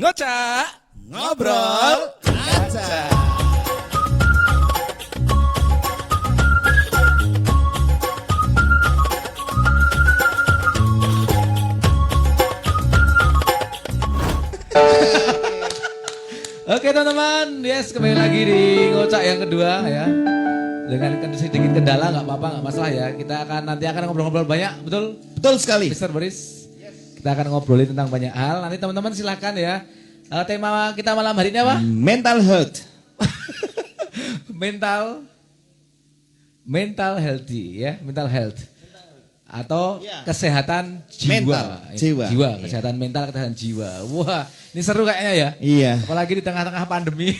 Ngocak, ngobrol, ngacak. Oke teman-teman, yes kembali lagi di Ngocak yang kedua ya. Dengan sedikit kendala nggak apa-apa, nggak masalah ya. Kita nanti akan ngobrol-ngobrol banyak, betul? Betul sekali. Mr. Boris. Kita akan ngobrolin tentang banyak hal. Nanti teman-teman silahkan ya. Tema kita malam hari ini apa? Mental health. mental healthy ya, mental health. Atau kesehatan jiwa. Jiwa. Kesehatan mental, kesehatan jiwa. Wah, ini seru kayaknya ya. Iya. Apalagi di tengah-tengah pandemi.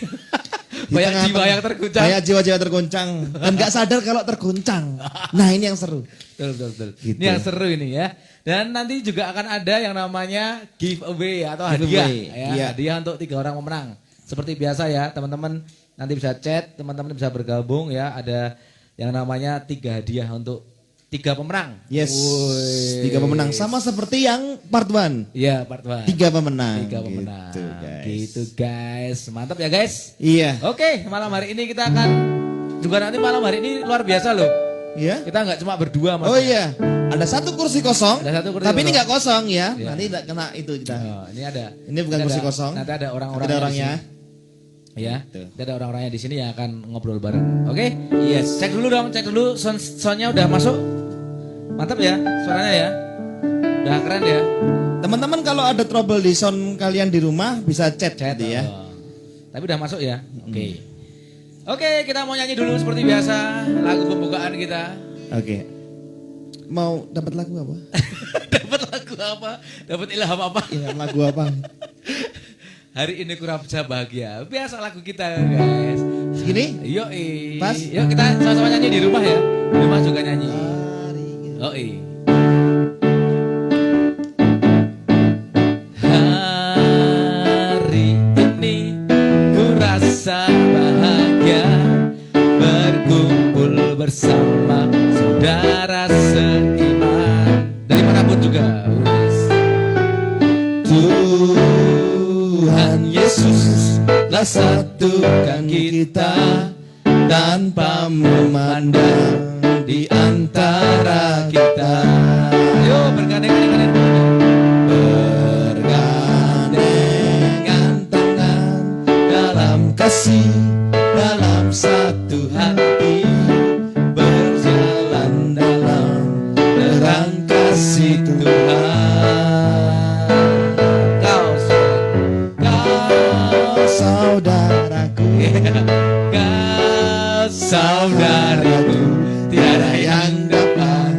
Di Banyak tengah jiwa yang terguncang. Banyak jiwa-jiwa terguncang dan nggak sadar kalau terguncang. Nah, ini yang seru. Betul. Gitu. Ini yang seru ini ya. Dan nanti juga akan ada yang namanya giveaway atau hadiah. Ya, Iya. hadiah untuk 3 orang pemenang. Seperti biasa ya, teman-teman nanti bisa chat, teman-teman bisa bergabung ya. Ada yang namanya 3 hadiah untuk 3 pemenang. Yes. Woi. 3 pemenang sama seperti yang part 1. Iya, part 1. 3 pemenang. 3 pemenang. Gitu, guys. Gitu guys. Mantap ya guys. Iya. Oke, malam hari ini kita akan juga nanti malam hari ini luar biasa loh. Iya. Kita nggak cuma berdua mas. Oh iya. Ada 1 kursi kosong. Ada 1 kursi tapi ini kosong. nggak kosong ya. Iya. Nanti nggak kena itu kita. Oh, ini ada. Ini bukan Nanti kursi ada- kosong. Nanti ada orang-orang. Ada orangnya. Ya. Gitu. Nanti ada orang-orangnya di sini yang akan ngobrol bareng. Oke? Yes. Cek dulu dong, cek dulu soundnya udah masuk. Mantap ya suaranya ya. Udah keren ya. Teman-teman kalau ada trouble di sound kalian di rumah bisa chat gitu ya. Oh. Tapi udah masuk ya. Oke. Oke, kita mau nyanyi dulu seperti biasa lagu pembukaan kita. Oke. Mau dapat lagu apa? Dapat lagu apa? Dapat ilham apa? Iya, lagu apa? Hari ini kurang bisa bahagia. Biasa lagu kita guys. Segini? Yuk, Pas? Yuk kita sama-sama nyanyi di rumah ya. Di rumah juga nyanyi. Oh Hari ini ku rasa bahagia berkumpul bersama saudara seiman dari manapun juga. Tuhan Yesus telah satukan kita tanpa memandang di antara kita. Yo bergandengan tangan dalam kasih, dalam satu hati, berjalan dalam terang kasih Tuhan. Kau Saudaraku, kau saudariku, tiada yang dapat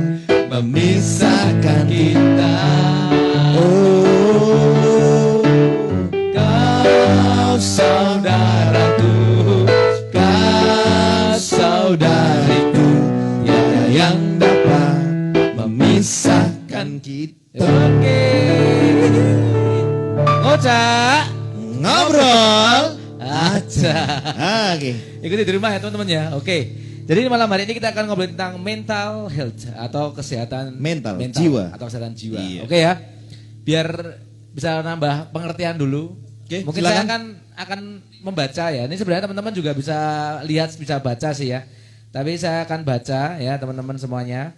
memisahkan kita. oh, Kau saudaraku, kau saudariku, tiada yang dapat memisahkan kita. Oke, ngocak ngobrol. aja. Oke. Ikuti di rumah ya teman-teman ya. Oke. Jadi malam hari ini kita akan ngobrol tentang mental health atau kesehatan Mental, jiwa. atau kesehatan jiwa. Iya. Oke ya. Biar bisa nambah pengertian dulu. Oke, Mungkin silakan. saya akan membaca ya. Ini sebenarnya teman-teman juga bisa lihat, bisa baca sih ya. Tapi saya akan baca ya teman-teman semuanya.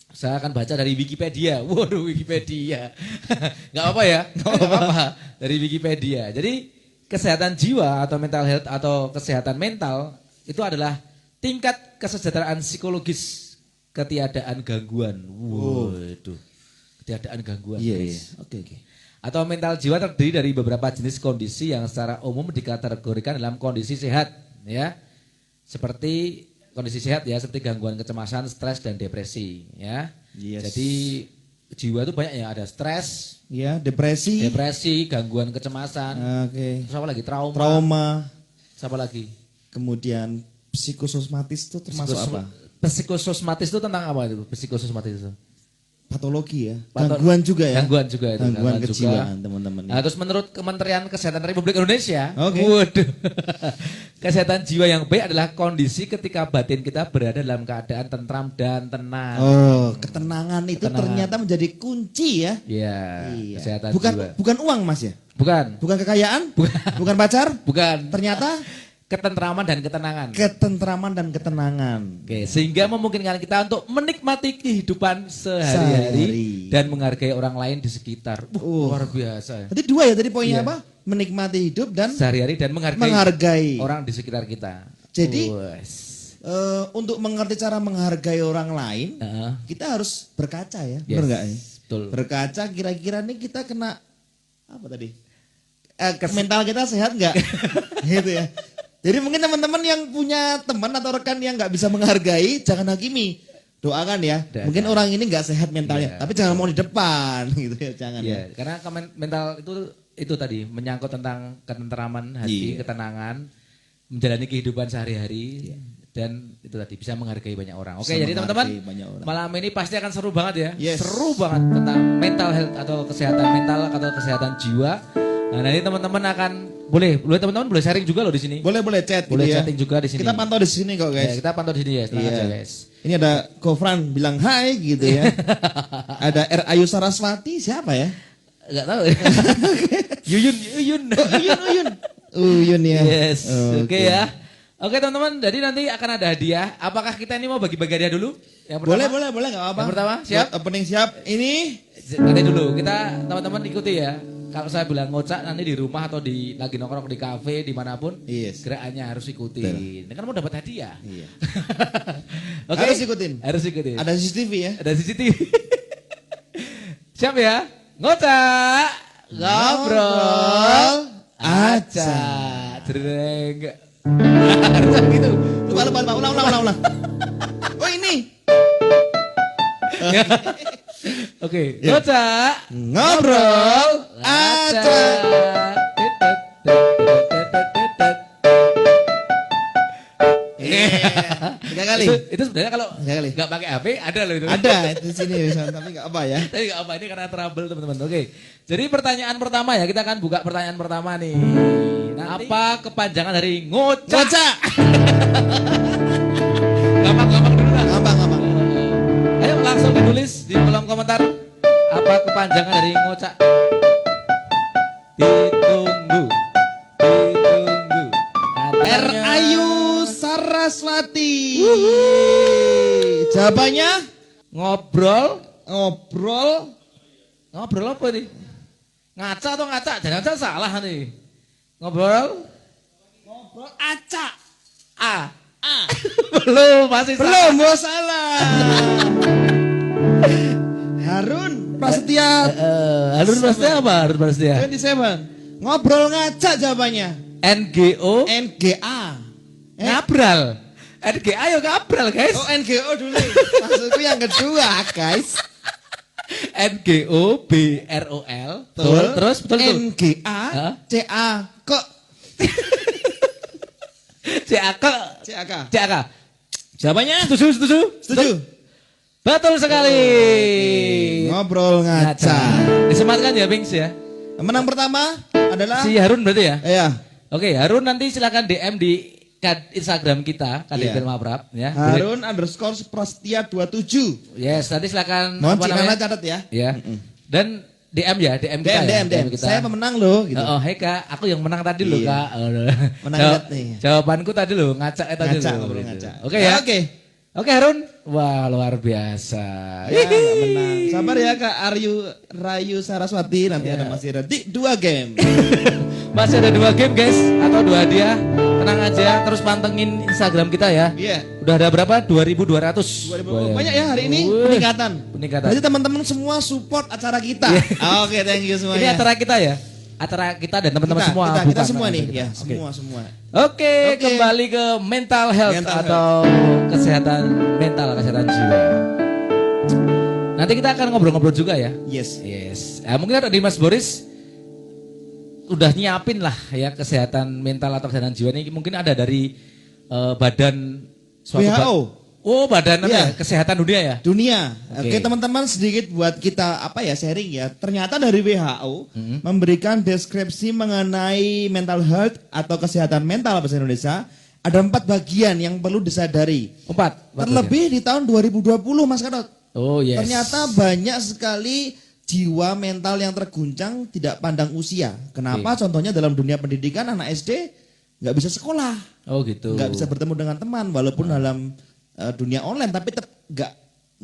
Saya akan baca dari Wikipedia. Waduh, Wikipedia. Nggak apa ya? Nggak apa-apa. Dari Wikipedia. Jadi kesehatan jiwa atau mental health atau kesehatan mental itu adalah tingkat kesejahteraan psikologis ketiadaan gangguan. Waduh. Ketiadaan gangguan. Iya, guys. iya. Oke. Atau mental jiwa terdiri dari beberapa jenis kondisi yang secara umum dikategorikan dalam kondisi sehat, ya. Seperti kondisi sehat ya, seperti gangguan kecemasan, stres dan depresi, ya. Yes. Jadi jiwa itu banyak ya, ada stres, Ya, depresi. gangguan kecemasan, Oke. terus apa lagi? Trauma. Trauma. Siapa lagi? Kemudian psikosomatis itu termasuk apa? Psikososmatis itu tentang apa itu? Psikososmatis itu. patologi ya. Gangguan juga ya. Gangguan juga itu. Gangguan juga. kejiwaan teman-teman. Nah, terus menurut Kementerian Kesehatan Republik Indonesia, Oke. waduh, kesehatan jiwa yang baik adalah kondisi ketika batin kita berada dalam keadaan tentram dan tenang. Oh, ketenangan itu Ketenangan. ternyata menjadi kunci ya. Iya, Iya. kesehatan Bukan jiwa. bukan uang Mas ya? Bukan, Bukan kekayaan? Bukan pacar? bukan. Ternyata Ketentraman dan ketenangan. ketentraman dan ketenangan. Oke, sehingga memungkinkan kita untuk menikmati kehidupan sehari-hari Sehari. dan menghargai orang lain di sekitar. Luar biasa. Tadi dua ya, tadi poinnya Iya. apa? Menikmati hidup dan Sehari-hari dan menghargai, menghargai. orang di sekitar kita. Jadi, Wes. Untuk mengerti cara menghargai orang lain, Heeh. kita harus berkaca ya. Yes, Benar nggak ya? betul. Berkaca kira-kira nih kita kena apa tadi? Mental kita sehat nggak? Gitu ya. Jadi mungkin teman-teman yang punya teman atau rekan yang nggak bisa menghargai, jangan hakimi. Doakan ya. Doakan. Mungkin orang ini nggak sehat mentalnya, Iya. tapi jangan mau di depan gitu ya, jangan. Iya, karena mental itu tadi menyangkut tentang ketenteraman hati, Iya. ketenangan, menjalani kehidupan sehari-hari dan itu tadi bisa menghargai banyak orang. Oke, Bisa jadi teman-teman, menghargai banyak orang. malam ini pasti akan seru banget ya. Yes. Seru banget tentang mental health atau kesehatan mental atau kesehatan jiwa. Nah, nanti teman-teman akan teman-teman boleh sharing juga loh di sini. Boleh chat Boleh gitu ya. chatting juga di sini. Kita pantau di sini kok Ya, guys. kita pantau di sini ya, tenang Iya. aja guys. Ini ada Gofran bilang hai gitu ya. Ada R. Ayu Saraswati siapa ya? Enggak tahu. Yuyun. Uyun ya. Yes. Oke ya. Oke teman-teman, jadi nanti akan ada hadiah. Apakah kita ini mau bagi-bagi hadiah dulu? Yang pertama? Boleh nggak apa-apa. Yang pertama, siap? Buat opening siap. Ini Nanti dulu, kita teman-teman ikuti ya. Kalau saya bilang ngocak nanti di rumah atau lagi nongkrong di kafe dimanapun, Yes. gerakannya harus ikutin. Ini kan mau dapat hadiah. Iya. Oke? Harus ikutin. Harus ikutin. Ada CCTV ya. Ada CCTV. Siap ya? Ngocak, ngobrol, aja. Jereng. Harus gitu. Lupa. Ulang. Oh ini. Oke, ngocak, Ngobrol aja. Tiga kali. Itu sebenarnya kalau Tiga kali. nggak pakai HP ada loh itu. Ada di sini tapi nggak apa ya. Tapi nggak apa ini karena trouble teman-teman. Oke, jadi pertanyaan pertama ya kita akan buka pertanyaan pertama nih. Apa kepanjangan dari ngocak? Ngocak. Gampang dulu lah. Gampang. Ayo langsung ditulis di kolom komentar. Apa kepanjangan dari ngocak? Ditunggu. R. Ayu Saraswati. Jawabannya Ngobrol apa nih? Ngaca atau ngaca? Jangan salah nih. Ngobrol acak. A. Belum, masih Belum, mau salah. Harun Prasetya Harus Prasetya apa? Harus Prasetya. 27. Ngobrol ngacak jawabannya. NGO NGA. ngabral. NGA yo ngabral, guys. Oh NGO dulu. Maksudku yang kedua, guys. NGO BROL. Betul. Terus betul. NGA Hah? CA kok CAK. CAK. Jawabannya Setuju. Betul sekali. Ngobrol ngaca. Disematkan ya, Bings ya. Menang pertama adalah Si Harun berarti ya? ya. Oke, Harun nanti silakan DM di Instagram kita, KDP Iya. Maprab ya. Boleh. Harun underscore Prasetya 27. Yes, nanti silakan Mohon apa Cik Nana namanya? catat ya. Ya. Dan DM ya, DM kita ya. DM. kita. Saya pemenang loh gitu. Oh, hei Kak, aku yang menang tadi loh Iya. Kak. Menang Jawab- lihat nih. Jawabanku tadi loh, ngacak tadi Ngaca, loh. ngobrol Gitu. ngaca. Oke ya. Oke. Oke Harun. Wah, luar biasa. Ya, nggak menang. Sabar ya Kak Rayu Saraswati, nanti Iya. masih ada 2 game. Masih ada 2 game guys, atau 2 hadiah. Tenang aja, terus pantengin Instagram kita ya. Iya. Udah ada berapa? 2.200. 2000. Banyak ya hari ini Wih. peningkatan. Peningkatan. Berarti teman-teman semua support acara kita. Oke, thank you semuanya. Ini acara kita ya? Acara kita dan teman-teman semua. Kita bukan semua nih, kita. ya, Oke. semua. Oke, Oke. kembali ke mental health Mental atau kesehatan mental, kesehatan jiwa. Nanti kita akan ngobrol-ngobrol juga ya. Yes. Yes. Mungkin ada di Mas Boris udah nyiapin lah ya kesehatan mental atau kesehatan jiwa ini mungkin ada dari badan suatu WHO. Oh, badan apa Iya. ya? Kesehatan dunia ya? Dunia. Oke. Oke, teman-teman, sedikit buat kita sharing ya. Ternyata dari WHO memberikan deskripsi mengenai mental health atau kesehatan mental bahasa Indonesia, ada 4 bagian yang perlu disadari. 4. Terlebih di tahun 2020, Mas Kadot. Oh, yes. Ternyata banyak sekali jiwa mental yang terguncang tidak pandang usia. Kenapa? Contohnya dalam dunia pendidikan, anak SD nggak bisa sekolah, Oh, gitu. nggak bisa bertemu dengan teman walaupun dalam dunia online, tapi tetap nggak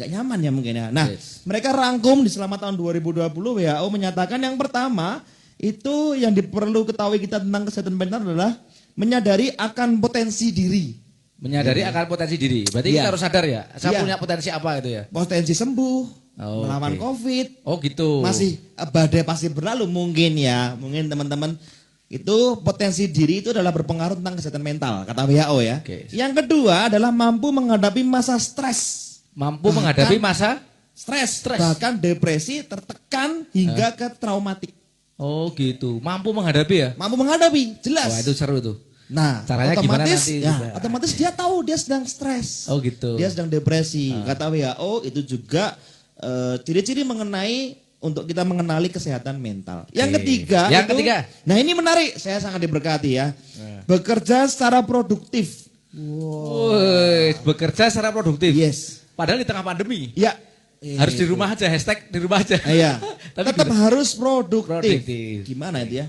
nyaman ya mungkin ya. Nah, Yes. mereka rangkum di selama tahun 2020 WHO menyatakan yang pertama itu yang diperlu ketahui kita tentang kesehatan mental adalah menyadari akan potensi diri, Menyadari akan potensi diri. Berarti Iya. kita harus sadar ya. Saya Iya. punya potensi apa gitu ya? potensi sembuh, Oh, melawan oke. COVID. Oh, gitu. Masih badai pasti berlalu mungkin ya. Mungkin teman-teman itu potensi diri itu adalah berpengaruh tentang kesehatan mental kata WHO ya. Oke. Yang kedua adalah mampu menghadapi masa stres. Mampu menghadapi masa. Stres, Stres. bahkan depresi, tertekan hingga ke traumatik. Oh, gitu. Mampu menghadapi ya? Mampu menghadapi, jelas. Wah, itu seru tuh. Nah, Caranya gimana otomatis nanti ya, juga? otomatis dia tahu dia sedang stres. Oh, gitu. Dia sedang depresi. Kata WHO itu juga ciri-ciri mengenai untuk kita mengenali kesehatan mental. Yang ketiga, Yang ketiga. Nah ini menarik, saya sangat diberkati ya. Bekerja secara produktif. Woi, bekerja secara produktif. Yes. Padahal di tengah pandemi. Ya. Harus di rumah aja, hashtag di rumah aja. Iya. Tapi Tetap gimana? harus produktif. Produktif. Gimana itu ya?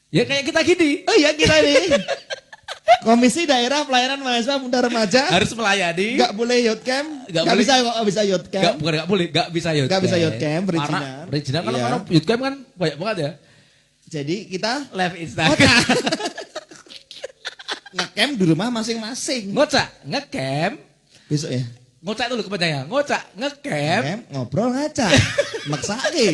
Ya kayak kita gini. Oh iya kita ini. Komisi Daerah Pelayanan Mahasiswa Muda Remaja. Harus melayani. Nggak boleh youth camp. Nggak Nggak boleh. bisa kok, nggak bisa youth camp. Bukan nggak boleh, nggak bisa youth Nggak bisa camp. youth camp, perizinan. Karena perizinan kan Iya. karena youth camp kan banyak banget ya. Jadi kita Live Instagram. nge-camp di rumah masing-masing. Ngocak, ngecamp. Besok ya. Ngocak dulu kepanjangan. Ngocak, ngecamp. Camp, ngobrol ngaca. Maksake.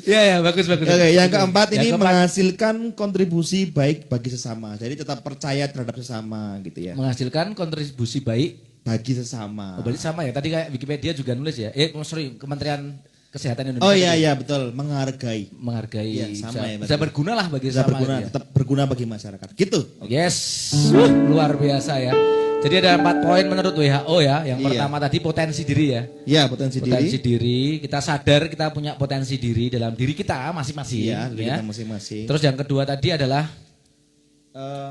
Iya ya, bagus bagus. Oke, yang keempat Yang ini keempat, menghasilkan kontribusi baik bagi sesama. Jadi tetap percaya terhadap sesama gitu ya. menghasilkan kontribusi baik. Bagi sesama. Oh, berarti sama ya. Tadi kayak Wikipedia juga nulis ya. Sorry, Kementerian Kesehatan Indonesia. Oh iya tadi iya betul, menghargai. menghargai. Iya, sama ya, bisa berarti. berguna lah bagi Bisa sesama. berguna, gitu ya. tetap berguna bagi masyarakat. Gitu. Yes, luar biasa ya. Jadi ada 4 poin menurut WHO ya. Yang Iya. pertama tadi potensi diri ya. Ya, potensi Potensi diri. diri, kita sadar kita punya potensi diri dalam diri kita masing-masing. Iya, diri ya. kita masing-masing. Terus yang kedua tadi adalah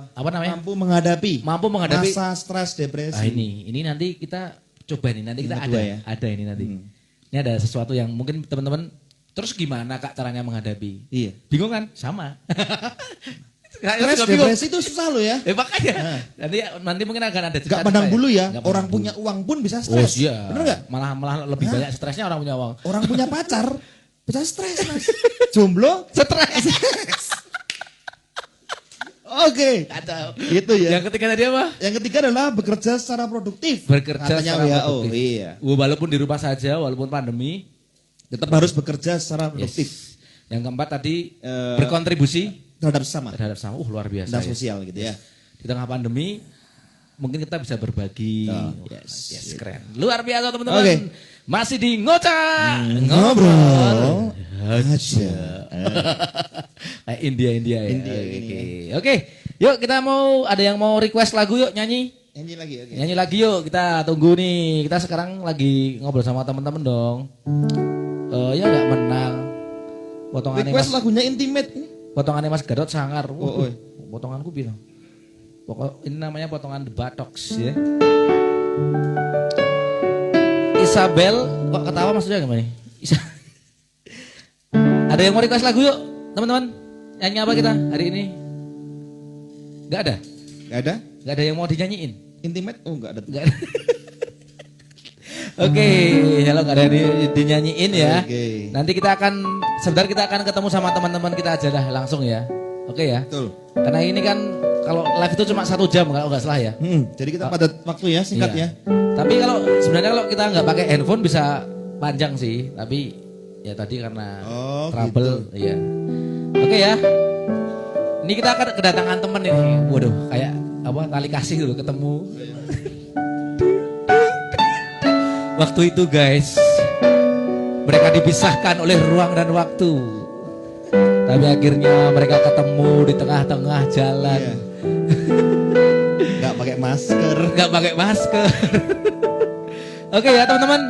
apa namanya? Mampu menghadapi Mampu menghadapi. masa stres depresi. Ah, ini nanti kita coba nih, nanti kita Yang kedua ada, ya? ada ini nanti. Ini ada sesuatu yang mungkin teman-teman terus gimana Kak caranya menghadapi? Iya. Bingung kan? Sama. Stres Juga bingung. depresi itu susah loh ya. Makanya nanti mungkin akan ada cerita. Gak pandang ya. bulu ya. Nggak Orang pandang punya uang pun bisa bulu. Oh stres. iya. Bener gak? Malah lebih banyak stresnya orang punya uang. Orang punya pacar bisa stres mas. Jomblo Stres. Oke. Kacau. Itu ya. Yang ketiga tadi apa? Yang ketiga adalah bekerja secara produktif. Bekerja Katanya secara WHO. produktif. Iya. Walaupun di rumah saja, walaupun pandemi. Tetap harus bekerja secara produktif Yes. Yang keempat tadi Eh, berkontribusi terhadap sesama terhadap sama. Luar biasa. dan ya. sosial gitu ya. Di tengah pandemi mungkin kita bisa berbagi. Oh, yes, yes. keren. Luar biasa teman-teman. Oke. Masih di ngocak Ngobrol aja. aja. Kayak India ya. India Oke, gini oke. Oke, yuk kita mau ada yang mau request lagu yuk nyanyi. Nyanyi lagi oke. Nyanyi lagi yuk, kita tunggu nih. Kita sekarang lagi ngobrol sama teman-teman dong. Ya nggak menang. Potongannya Request Mas, lagunya Intimate ini. potongannya Mas Gadot sangar. Oh, oh. Potonganku bilang. Ini namanya potongan The Buttocks ya. Isabel, kok ketawa maksudnya gimana nih? Ada yang mau request lagu yuk, teman-teman? Nyanyi apa kita hari ini? Gak ada? Gak ada? Gak ada yang mau dinyanyiin? Intimate? Oh enggak ada. Gak ada. Oke, kalau gak ada dinyanyiin ya. Oke. Nanti kita akan, sebentar kita akan ketemu sama teman-teman kita aja lah langsung ya. Oke ya? Betul. Karena ini kan kalau live itu cuma 1 jam kalau nggak salah ya. Jadi kita pada waktu ya, singkat Iya. ya. Tapi sebenarnya kalau kita nggak pakai handphone bisa panjang sih. Tapi ya tadi karena Oh, trouble, iya. Oke ya. Ini kita akan kedatangan temen ini. Waduh, kayak apa tali kasih dulu ketemu. Waktu itu guys, mereka dipisahkan oleh ruang dan waktu. Tapi akhirnya mereka ketemu di tengah-tengah jalan. Iya. Enggak pakai masker. Nggak pakai masker. Oke ya teman-teman,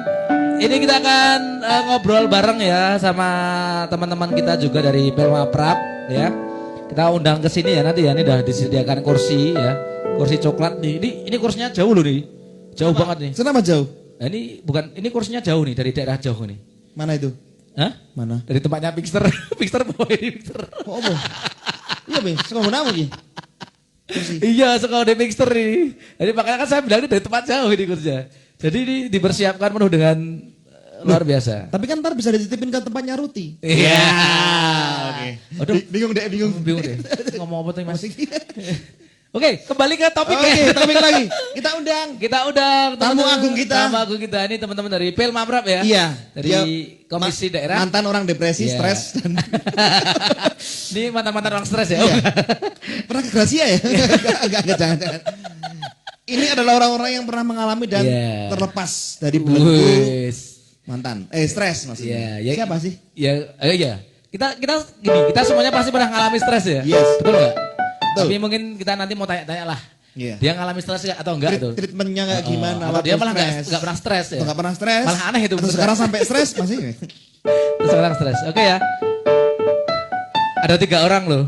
ini kita akan ngobrol bareng ya sama teman-teman kita juga dari Pelma Prab ya. Kita undang ke sini ya nanti ya, ini udah disediakan kursi ya, kursi coklat nih. Ini kursinya jauh loh nih, jauh banget nih. Kenapa jauh? Nah, ini kursinya jauh nih dari daerah jauh nih. Mana itu? Hah? Mana? Dari tempatnya Pixter, Pixter boy, Pixter. Oh, apa? Iya, Bang. Sekolah mana lagi? Iya, sekolah di Pixter ini. Jadi makanya kan saya bilang ini dari tempat jauh ini kursinya. Jadi ini dipersiapkan penuh dengan luar biasa. Tapi kan ntar bisa dititipin ke tempatnya Ruti. Iya. Oke. Aduh, Bingung deh, bingung. bingung deh. Ngomong apa tuh Mas? Oke, kembali ke topik Oke, ya. topik lagi. Kita undang. Kita undang Tamu agung kita. Tamu agung kita ini teman-teman dari Pelma Prab ya. Iya. Dari Dia komisi daerah. Mantan orang depresi, Iya. stres. Dan Ini mantan-mantan orang stres ya. Iya. Pernah ke Gracia ya? Enggak, jangan. Ini adalah orang-orang yang pernah mengalami dan Iya. terlepas dari belenggu Wis. mantan. Stres maksudnya. Iya, ya. Siapa sih? Ya, iya. Kita gini, kita semuanya pasti pernah mengalami stres ya. Yes. Betul enggak? Betul. Tapi mungkin kita nanti mau tanya-tanya lah. Iya. Dia ngalami stres nggak atau enggak itu? Treatmentnya kayak gimana? Atau dia waktu malah stres? nggak pernah stres ya? Nggak pernah stres. Malah aneh itu. Atau sekarang sampai stres masih? Terus sekarang stres. Oke ya. Ada 3 orang loh.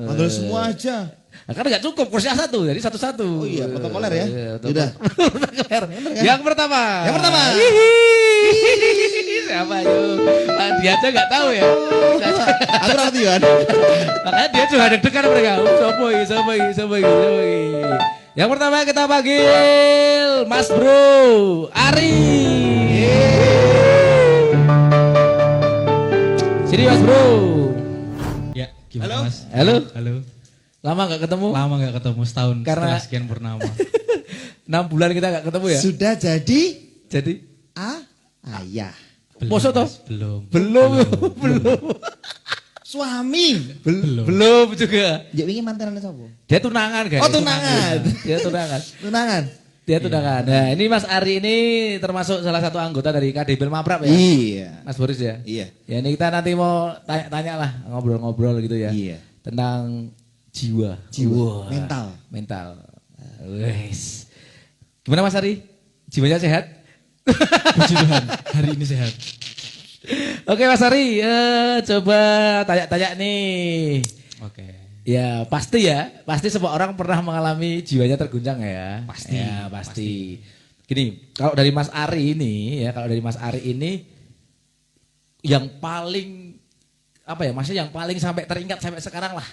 Mantul semua aja. Nah, kan nggak cukup kursinya 1, jadi satu-satu. Oh iya, protokoler ya. Iya, Udah. protokoler. Yang pertama. Yang pertama. Siapa yuk? Dia aja nggak tahu ya. Aku ngerti kan. Makanya dia juga deg-degan mereka. Sopo iki. Yang pertama kita panggil Mas Bro Ari. Sini Mas Bro. Ya, gimana Halo? Mas? Halo. Halo. Lama nggak ketemu? Lama gak ketemu, setahun Karena- setelah sekian purnama. 6 bulan kita nggak ketemu ya. Sudah jadi Jadi ayah. Poso toh? Mas, belum. Belum. Suami. Belum juga. Ya wingi mantanane sapa? Dia tunangan guys. Oh, tunangan. Dia tunangan. Tunangan. Dia tunangan. Nah ini Mas Ari ini termasuk salah satu anggota dari KD Pelma Prab ya. Iya. Mas Boris ya. Iya. Ya ini kita nanti mau tanya-tanya lah, ngobrol-ngobrol gitu ya. Iya. Tentang jiwa. Jiwa. Wah, Mental. Mental. Wes. Gimana Mas Ari? Jiwanya sehat? Puji Tuhan, hari ini sehat. Oke Mas Ari, coba tanya-tanya nih. Oke. Ya pasti semua orang pernah mengalami jiwanya terguncang ya. Pasti, Ya, pasti. Gini, kalau dari Mas Ari ini yang paling apa ya, maksudnya yang paling sampai teringat sampai sekarang lah.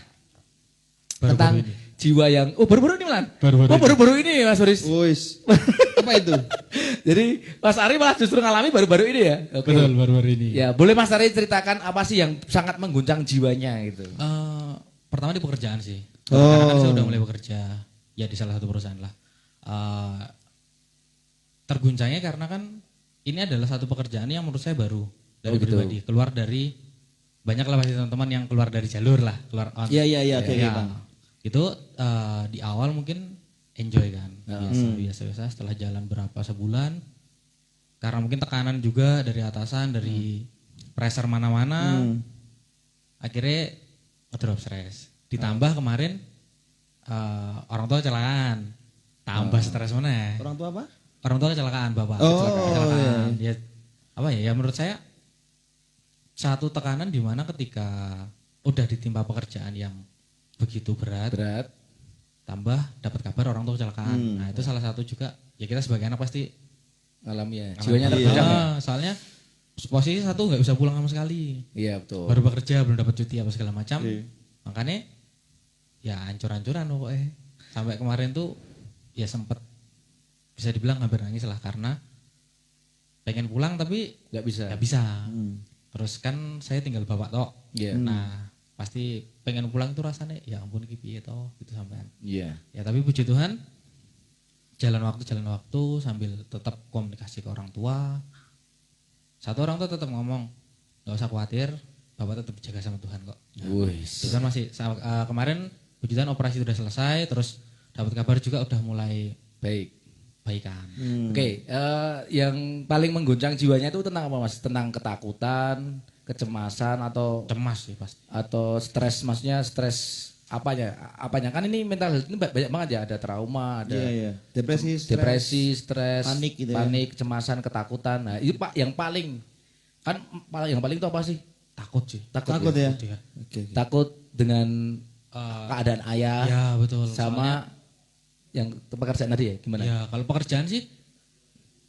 Baru-baru tentang ini. jiwa yang baru-baru ini Malan. Baru-baru ini. Baru-baru ini Mas Boris. Wis. Apa itu? Jadi Mas Ari malah justru ngalami baru-baru ini ya. Oke. Betul, baru-baru ini. Ya, boleh Mas Ari ceritakan apa sih yang sangat mengguncang jiwanya gitu. Pertama di pekerjaan sih. Oh. Karena kan saya udah mulai bekerja ya di salah satu perusahaan lah. Terguncangnya karena kan ini adalah satu pekerjaan yang menurut saya baru dari Oh, gitu. pribadi. Keluar dari banyak lah pasti teman-teman yang keluar dari jalur lah, keluar on. Iya, oke, Ya, Bang. itu di awal mungkin enjoy kan, biasa-biasa. Setelah jalan berapa sebulan, karena mungkin tekanan juga dari atasan, dari pressure mana-mana, akhirnya ngedrop stres. Ditambah kemarin orang tua kecelakaan, tambah stres mana? Orang tua apa? Orang tua kecelakaan bapak, Oh, kecelakaan. Ya, apa ya? Ya menurut saya satu tekanan di mana ketika udah ditimpa pekerjaan yang begitu berat, tambah dapat kabar orang tua kecelakaan. Nah itu salah satu juga ya kita sebagai anak pasti Alami ya. Jiwanya terguncang ya. Soalnya posisi satu nggak bisa pulang sama sekali. Iya betul. Baru bekerja belum dapat cuti apa segala macam. Iya. Makanya ya hancur-hancuran pokoknya. Sampai kemarin tuh ya sempet bisa dibilang hampir nangis lah karena pengen pulang tapi Nggak bisa. nggak bisa. Terus kan saya tinggal bapak tok. Iya. Nah pasti pengen pulang tuh rasanya ya ampun iki piye toh gitu sampean. Iya. Ya tapi puji Tuhan jalan waktu sambil tetap komunikasi ke orang tua. Satu orang tuh tetap ngomong nggak usah khawatir, bapak tetap jaga sama Tuhan kok. Wis. Tuhan masih kemarin puji Tuhan operasi sudah selesai, terus dapat kabar juga udah mulai Baik. baikan. Oke, yang paling mengguncang jiwanya itu tentang apa Mas? Tentang ketakutan, kecemasan atau Cemas sih pasti. stres, maksudnya stres apanya kan ini mental health ini banyak banget ya, ada trauma, ada Iya. Depresi, stres, panik gitu ya. kecemasan, ketakutan. Nah, itu Pak yang paling itu apa sih? Takut sih. Takut ya. Iya. Oke. Takut dengan keadaan ayah Ya betul. sama yang pekerjaan tadi ya, gimana? Ya kalau pekerjaan sih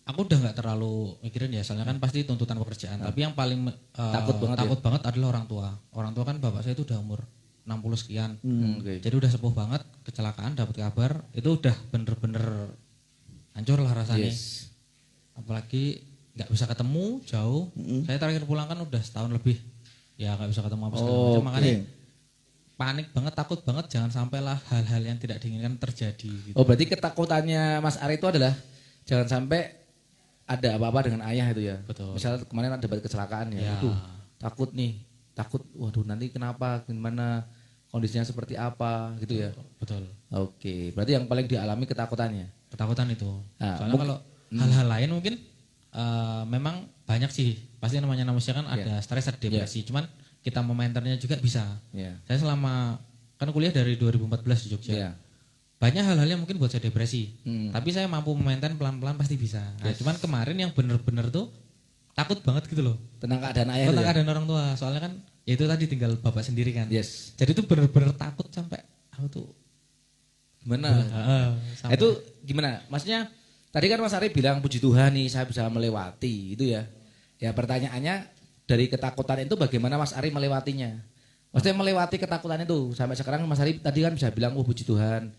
aku udah nggak terlalu mikirin ya, soalnya kan pasti tuntutan pekerjaan. Tapi yang paling Takut banget adalah orang tua. Orang tua kan bapak saya itu udah umur 60 sekian. Oke. Jadi udah sepuh banget, kecelakaan dapat kabar itu udah bener-bener hancur lah rasanya. Yes. Apalagi nggak bisa ketemu jauh. Saya terakhir pulang kan udah setahun lebih. Ya nggak bisa ketemu apa segala macam, makanya panik banget, takut banget jangan sampailah hal-hal yang tidak diinginkan terjadi gitu. Oh, berarti ketakutannya Mas Ari itu adalah jangan sampai ada apa-apa dengan ayah itu ya. Betul. Misal kemarin ada kecelakaan ya. Ya. Aduh, takut waduh nanti kenapa, gimana, kondisinya seperti apa gitu ya. Betul. Oke, berarti yang paling dialami ketakutannya. Ketakutan itu. Nah, Soalnya kalau hal-hal lain mungkin memang banyak sih. Pasti namanya manusia kan ada stres, ada depresi. Cuman kita memaintennya juga bisa. Iya. Saya selama kan kuliah dari 2014 di Jogja. Iya. Banyak hal-hal yang mungkin buat saya depresi. Hmm. Tapi saya mampu memainten pelan-pelan pasti bisa. Nah, cuman kemarin yang bener-bener tuh takut banget gitu loh. Tentang keadaan ayah Tentang itu ya? keadaan orang tua. Soalnya kan ya itu tadi tinggal bapak sendiri kan. Yes. Jadi itu bener-bener takut sampai aku tuh Gimana? sampai- Itu gimana? Maksudnya tadi kan Mas Ari bilang puji Tuhan nih saya bisa melewati itu ya. Ya pertanyaannya dari ketakutan itu bagaimana Mas Ari melewatinya? Maksudnya melewati ketakutan itu sampai sekarang Mas Ari tadi kan bisa bilang oh puji Tuhan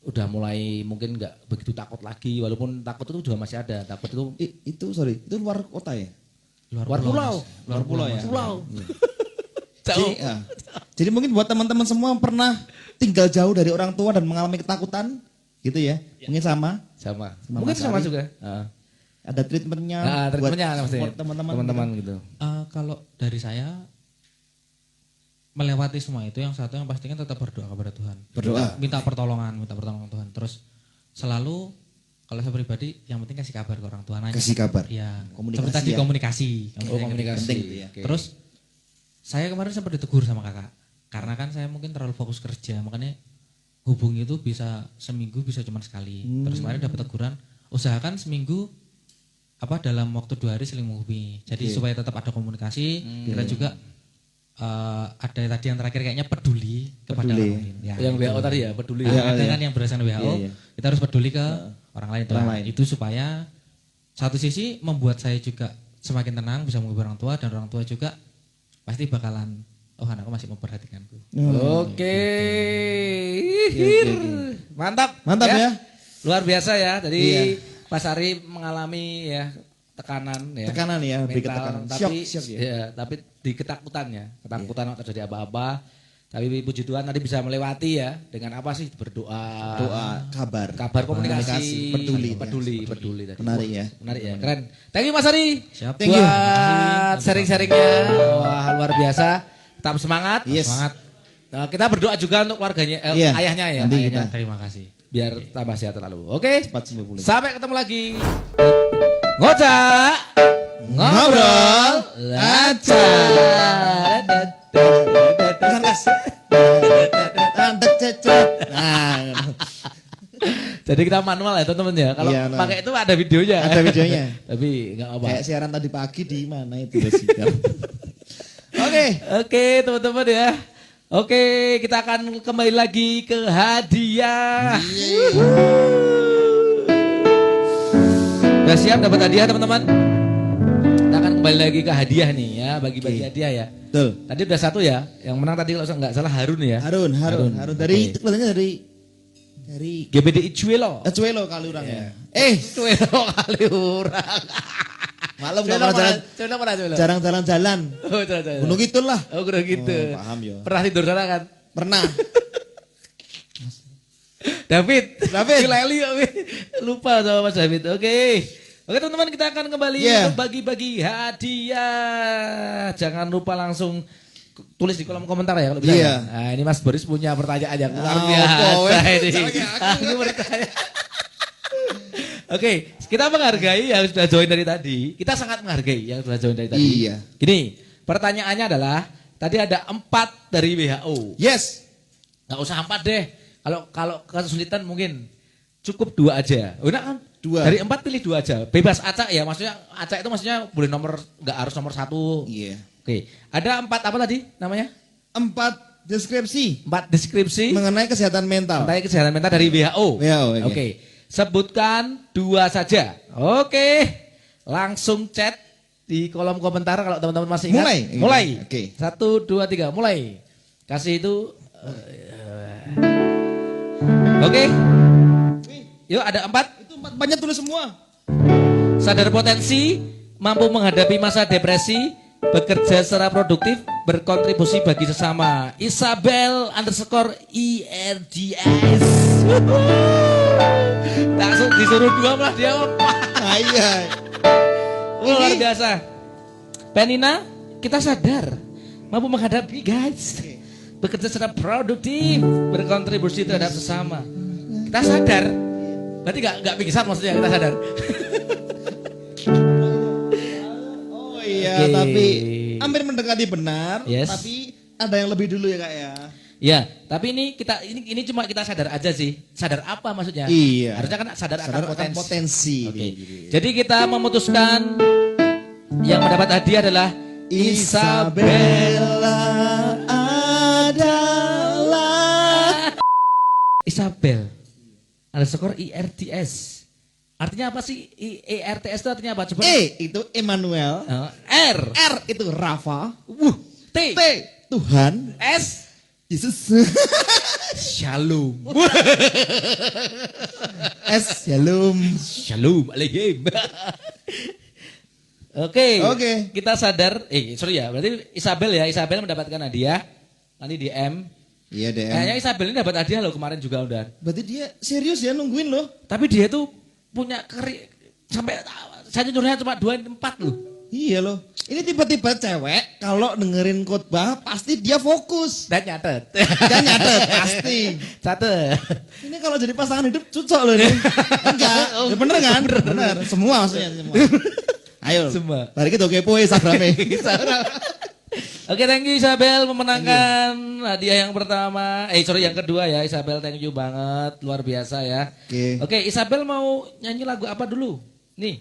udah mulai mungkin nggak begitu takut lagi walaupun takut itu juga masih ada. Takut itu Itu luar kota ya? luar pulau. Luar pulau ya. Pulau. Jadi, jadi mungkin buat teman-teman semua yang pernah tinggal jauh dari orang tua dan mengalami ketakutan gitu ya. Mungkin sama. Sama. Sama Mungkin Mas sama Ari. juga. Ada treatmentnya Treatmentnya maksudnya. buat teman-teman. Teman-teman gitu. Kalau dari saya melewati semua itu yang satu yang pasti kan tetap berdoa kepada Tuhan. Berdoa. Minta pertolongan Tuhan. Terus selalu kalau saya pribadi yang penting kasih kabar ke orang tua. Nanya. Kasih kabar. Iya. Komunikasi Seperti tadi ya. komunikasi. Komunikasi. Penting itu ya. Oke. Terus saya kemarin sempat ditegur sama kakak. Karena kan saya mungkin terlalu fokus kerja. Makanya hubungi itu bisa seminggu bisa cuma sekali. Terus kemarin dapat teguran. Usahakan seminggu dalam waktu 2 hari saling menghubungi. Jadi supaya tetap ada komunikasi. Kita juga ada tadi yang terakhir kayaknya peduli kepada orang lain. Ya, Yang WHO tadi ya, peduli. ada kan yang berdasarkan WHO. Iya. Kita harus peduli ke orang lain. Orang Nah, lain. itu supaya satu sisi membuat saya juga semakin tenang bisa menghibur orang tua dan orang tua juga pasti bakalan anakku masih memperhatikanku. Oke. Mantap. Mantap ya. Luar biasa ya. Tadi Iya. Pak Ari mengalami ya tekanan ya. Tekanan ya, lebih ke mental, tekanan. Tapi Syok ya. ya, tapi di ketakutannya, ketakutan waktu terjadi apa-apa. Tapi puji Tuhan tadi bisa melewati ya dengan apa sih berdoa. Doa, kabar. Kabar komunikasi, peduli. peduli tadi. Menarik ya. Menarik ya, keren. Thank you Mas Ari. Siap. Thank you. Buat sharing-sharingnya, wah luar biasa. Tetap semangat. Yes. Semangat. Nah, kita berdoa juga untuk keluarganya, Iya. ayahnya ya, Nanti ayahnya. Terima kasih. Biar tambah sehat lalu. Oke. Cepat sembuh pulih. Sampai ketemu lagi. Ngocak, ngobrol, laca. Nah, Jadi kita manual ya teman-teman ya. Kalau Iya, nah. pakai itu ada videonya. ada videonya. Tapi nggak apa. Kayak siaran tadi pagi di mana itu Jessica. Oke. Oke teman-teman ya. Oke kita akan kembali lagi ke hadiah. Udah siap dapat hadiah teman-teman? Kita akan kembali lagi ke hadiah nih ya, bagi-bagi Oke. hadiah ya. Betul. Tadi udah satu ya, yang menang tadi kalau nggak salah Harun ya. Harun dari Oke. katanya dari GBD Icuelo. Cuelo kali orang ya. Icuelo kali orang. Malam Cuelo enggak pernah Cuelo mana Cuelo? jarang jalan-jalan. Oh, Cuelo. Gunung Kidul lah. Oh, udah gitu. Oh, paham ya. Pernah tidur sana kan? Pernah. David. David. Leli lupa sama Mas David. Oke. Oke teman-teman kita akan kembali Yeah. untuk bagi-bagi hadiah. Jangan lupa langsung tulis di kolom komentar ya kalau bisa. Iya. Ya. Nah, ini Mas Boris punya pertanyaan yang luar Oh, biasa kowe. ini. Aku bertanya. Oke, kita menghargai yang sudah join dari tadi. Kita sangat menghargai yang sudah join dari tadi. Iya. Gini, pertanyaannya adalah Tadi ada 4 dari WHO. Yes. Nggak usah 4 deh. Kalau kesulitan mungkin cukup 2 aja. Udah kan? 2. Dari 4 pilih 2 aja. Bebas acak ya. Maksudnya acak itu maksudnya boleh nggak harus nomor 1. Iya. Oke. Ada 4 apa tadi namanya? 4 deskripsi 4 deskripsi mengenai kesehatan mental. mengenai kesehatan mental dari WHO. WHO, oke. Oke. Sebutkan 2 saja. Oke. Langsung chat di kolom komentar kalau teman-teman masih ingat. Mulai. Oke. Oke. 1, 2, 3, mulai. Kasih itu. Oke. Yuk ada 4. Itu 4 banyak tulis semua. Sadar potensi, mampu menghadapi masa depresi, bekerja secara produktif, berkontribusi bagi sesama. Isabel _IRDS. Langsung disuruh 2 malah dia 4. Iya. Luar biasa. Penina, kita sadar mampu menghadapi guys. Bekerja secara produktif, berkontribusi terhadap sesama. Kita sadar. Berarti nggak pingsan maksudnya kita sadar. Oh iya, Oke. tapi hampir mendekati benar, Yes. tapi ada yang lebih dulu ya Kak ya. Ya, tapi ini cuma kita sadar aja sih. Sadar apa maksudnya? Iya. Harusnya kan sadar akan Sadar akan potensi. potensi. Oke. Jadi kita memutuskan yang mendapat hadiah adalah Isabella adalah Isabel _IRTS. Artinya apa sih? IRTS itu artinya apa? Coba. E itu Emmanuel, R. R itu Rafa, T. T Tuhan, S. Yesus, Shalom. S Shalom. Shalom alaihim. Oke. Oke. Kita sadar, sorry ya, berarti Isabel mendapatkan hadiah. Nanti di M. Iya DM. Kayaknya Isabel ini dapat hadiah loh kemarin juga udah. Berarti dia serius ya nungguin loh. Tapi dia tuh punya sampai saya nyuruhnya cuma 2 4 loh. Iya loh. Ini tiba-tiba cewek kalau dengerin khotbah pasti dia fokus. Dan nyatet. Dan nyatet pasti. Catet. Ini kalau jadi pasangan hidup cocok loh ini. Enggak, ya bener kan? Bener. Semua maksudnya semua. Ayo. Semua. Balik itu kepo Instagramnya. Oke, thank you Isabel memenangkan hadiah yang pertama. Yang kedua ya Isabel, thank you banget, luar biasa ya. Oke, Isabel mau nyanyi lagu apa dulu? Nih,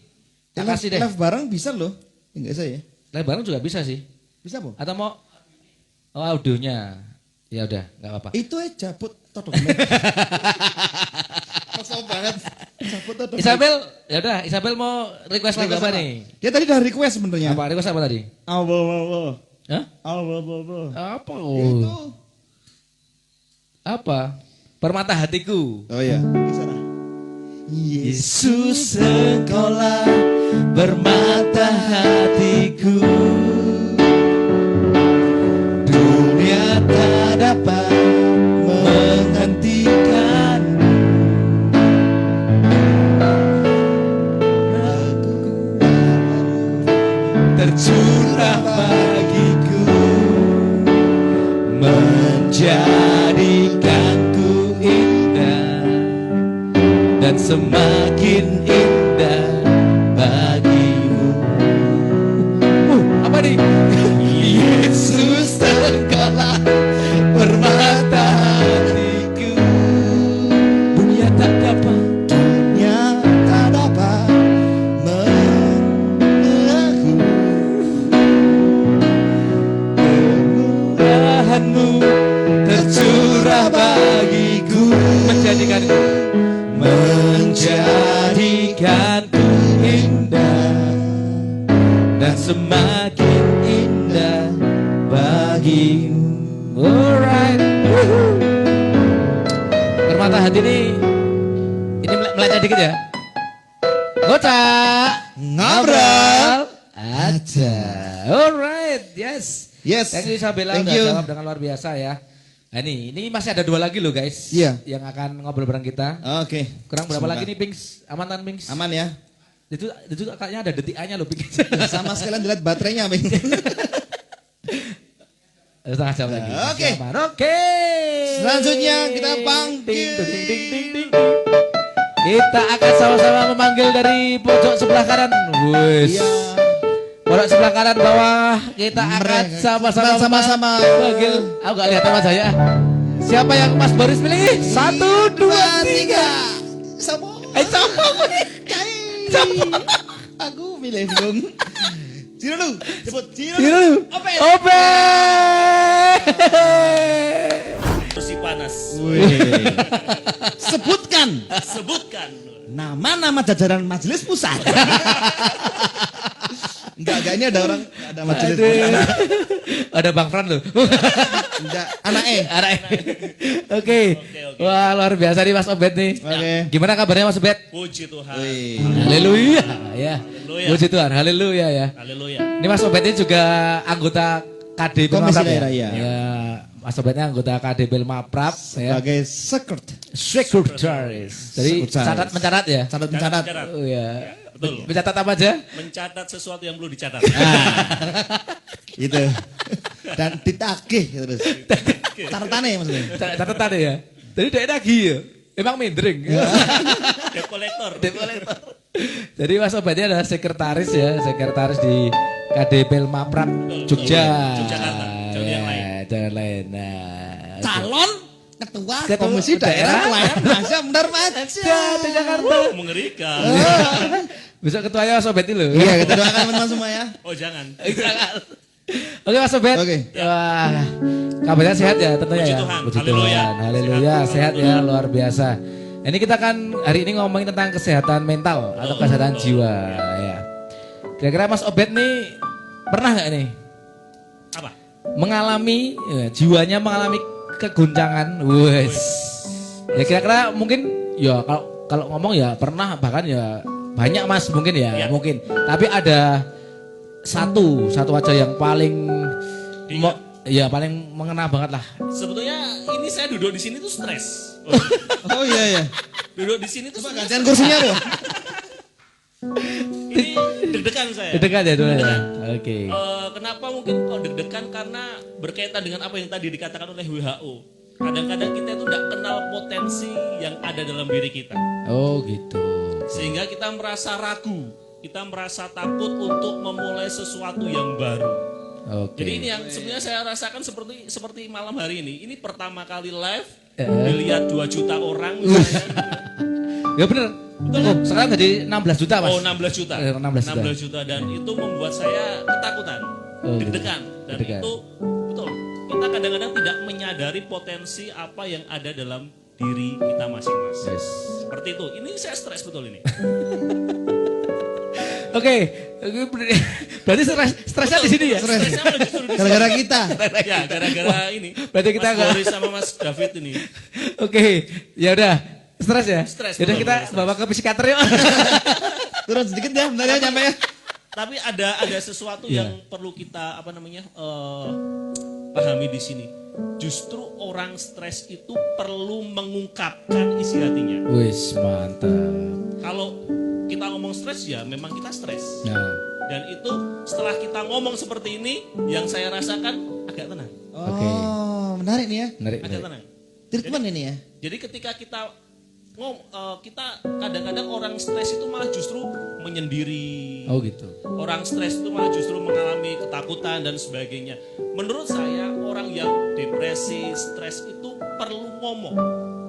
kasih deh. Live bareng bisa loh. Enggak saya ya. Live bareng juga bisa sih. Bisa bu? Atau mau audionya? Ya udah, nggak apa-apa. Itu aja put todok. Kosong banget. Cabut todok. Isabel mau request lagu apa nih? Dia tadi udah request sebenarnya. Apa request apa tadi? Allah. Hah? Allah. Apa? Itu. Apa? Permata hatiku. Oh iya. Di sana. Yesus sekolah bermata hatiku, dunia tak dapat menghentikan tercurah bagiku, menjadikanku indah dan semakin indah bagimu. Apa nih? Yesus sekolah permata hatiku, dunia tak dapat mengaku kemurahanmu tercurah bagiku, menjadikanku indah dan semakin indah bagimu. Alright. Permata hati ini melenceng dikit ya. Gocak ngobrol aja. Alright, yes. Yes. Thank you Isabella Thank udah you. jawab dengan luar biasa ya. Nah, ini masih ada 2 lagi loh guys. Iya. Yang akan ngobrol bareng kita. Oke. Kurang berapa Semoga. lagi nih Pinks? Aman kan Pinks? Aman ya. Itu kayaknya ada detik A-nya loh Pinks. Sama sekalian dilihat baterainya, Bang. Setengah jam lagi. Oke. Aman. Oke. Selanjutnya kita panggil. Ding, ding, ding, ding, ding. Kita akan sama-sama memanggil dari pojok sebelah kanan. Wes. Iya. Orang sebelah kanan bawah kita akan sama-sama panggil. Aku gak lihat Mas Jaya. Siapa yang Mas Boris pilih? 1, 2, 3. Sama. Sama. Sama. Aku milih Bung. Ciro lu, sebut Ciro. Ope. Kursi panas. Sebutkan nama-nama jajaran majelis pusat. Enggak, ini ada orang, ada majelis pusat. Ada Bang Fran loh. Enggak, anak E. Oke. Wah, luar biasa nih Mas Obed nih. Oke. Gimana kabarnya Mas Obed? Puji Tuhan. Haleluya. Ya. Haleluya. Puji Tuhan. Haleluya ya. Haleluya. Ini Mas Obed ini juga anggota KD Komisi Maprab Daerah, ya. iya. Ya, Mas Obednya anggota KD Maprab ya. Sebagai Sekretaris. Jadi Sekretaris. mencatat ya. Catat mencatat. Catat. Oh ya. Betul. Mencatat apa aja? Mencatat sesuatu yang perlu dicatat. Gitu. Dan ditagih terus. Catatannya maksudnya. Catatan ya. Jadi dia lagi ya. Emang mindering. Debt collector. Jadi Mas Obednya adalah sekretaris ya, sekretaris di KD Maprab Jogja. Yogyakarta. Jangan yang lain. Jangan lain. Nah, Calon ketua Ketua Komisi Daerah Daerah. Pelayanan Masa Benar Mas. di Jakarta. Mengerikan. Besok ketuanya Mas Obed dulu. Iya, kita doakan teman-teman semua ya. Oh jangan. Oke Mas Obed. Oke. Wah, kabarnya sehat ya tentunya Puji ya. Tuhan. Puji Haleluya. Tuhan. Haleluya. Sehat ya, luar biasa. Ini kita kan hari ini ngomongin tentang kesehatan mental atau kesehatan jiwa ya. Kira-kira Mas Obed nih pernah nggak nih Apa? mengalami jiwanya mengalami keguncangan? Wes. Ya kira-kira mungkin ya kalau ngomong ya pernah, bahkan ya banyak Mas mungkin ya, Ya. mungkin. Tapi ada satu aja yang paling Diingat. ya paling mengena banget lah. Sebetulnya ini saya duduk di sini tuh stres. Oh iya ya. Duduk di sini tuh sebenarnya Gantian kursinya tuh. ini deg-degan saya. Deg-degan ya dulu ya. Deg-degan. Oke. Kenapa mungkin kok deg-degan karena berkaitan dengan apa yang tadi dikatakan oleh WHO. Kadang-kadang kita itu tidak kenal potensi yang ada dalam diri kita. Oh gitu. Sehingga kita merasa ragu, kita merasa takut untuk memulai sesuatu yang baru. Oke. Jadi ini yang sebenarnya saya rasakan seperti malam hari ini. Ini pertama kali live, Eh. dilihat 2 juta orang misalnya. Ya bener. Oh, sekarang jadi 16 juta Mas. Oh 16 juta. 16 juta dan itu membuat saya ketakutan, Oh, deg-degan. Dan deg-degan. itu betul. Kita kadang-kadang tidak menyadari potensi apa yang ada dalam diri kita masing-masing. Yes. Seperti itu. Ini saya stres betul ini. Oke, berarti stresnya di sini ya. Stresnya malah justru di sini. Gara-gara kita. Ya, gara-gara ini. Berarti kita Mas nggak- Boris sama Mas David ini. Oke, ya udah. Stres ya? Stres, Yaudah betul, kita betul, bawa ke psikiater yuk. Turun sedikit ya, bentar ya nyampe ya. Tapi ada sesuatu yang perlu kita pahami di sini. Justru orang stres itu perlu mengungkapkan isi hatinya. Wis mantap. Kalau kita ngomong stres ya memang kita stres. Nah, Dan itu setelah kita ngomong seperti ini, yang saya rasakan agak tenang. Oke. Oh, menarik nih ya. menarik. Agak menarik. tenang. Treatment ini ya. Jadi ketika kita kadang-kadang orang stres itu malah justru menyendiri. Oh gitu. Orang stres itu malah justru mengalami ketakutan dan sebagainya. Menurut saya orang yang depresi, stres itu perlu ngomong.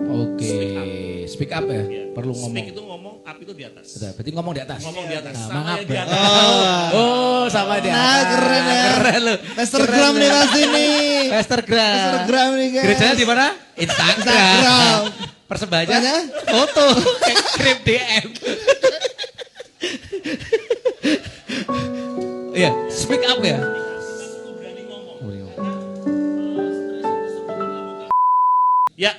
Oke. Speak up ya. Ya. Perlu ngomong. Speak itu ngomong, up itu di atas. Sudah, berarti ngomong di atas. Ngomong di atas. Nah, Sama mangap yang di ya. atas. Oh, sama di atas. Nah, keren ya. Keren lu. Instagram nih pasti nih. Instagram. Instagram nih guys. Gerejanya di mana? Instagram. Persembahnya Apanya? foto. Kirim DM. Iya, speak up ya. Kita berani ngomong. Ya,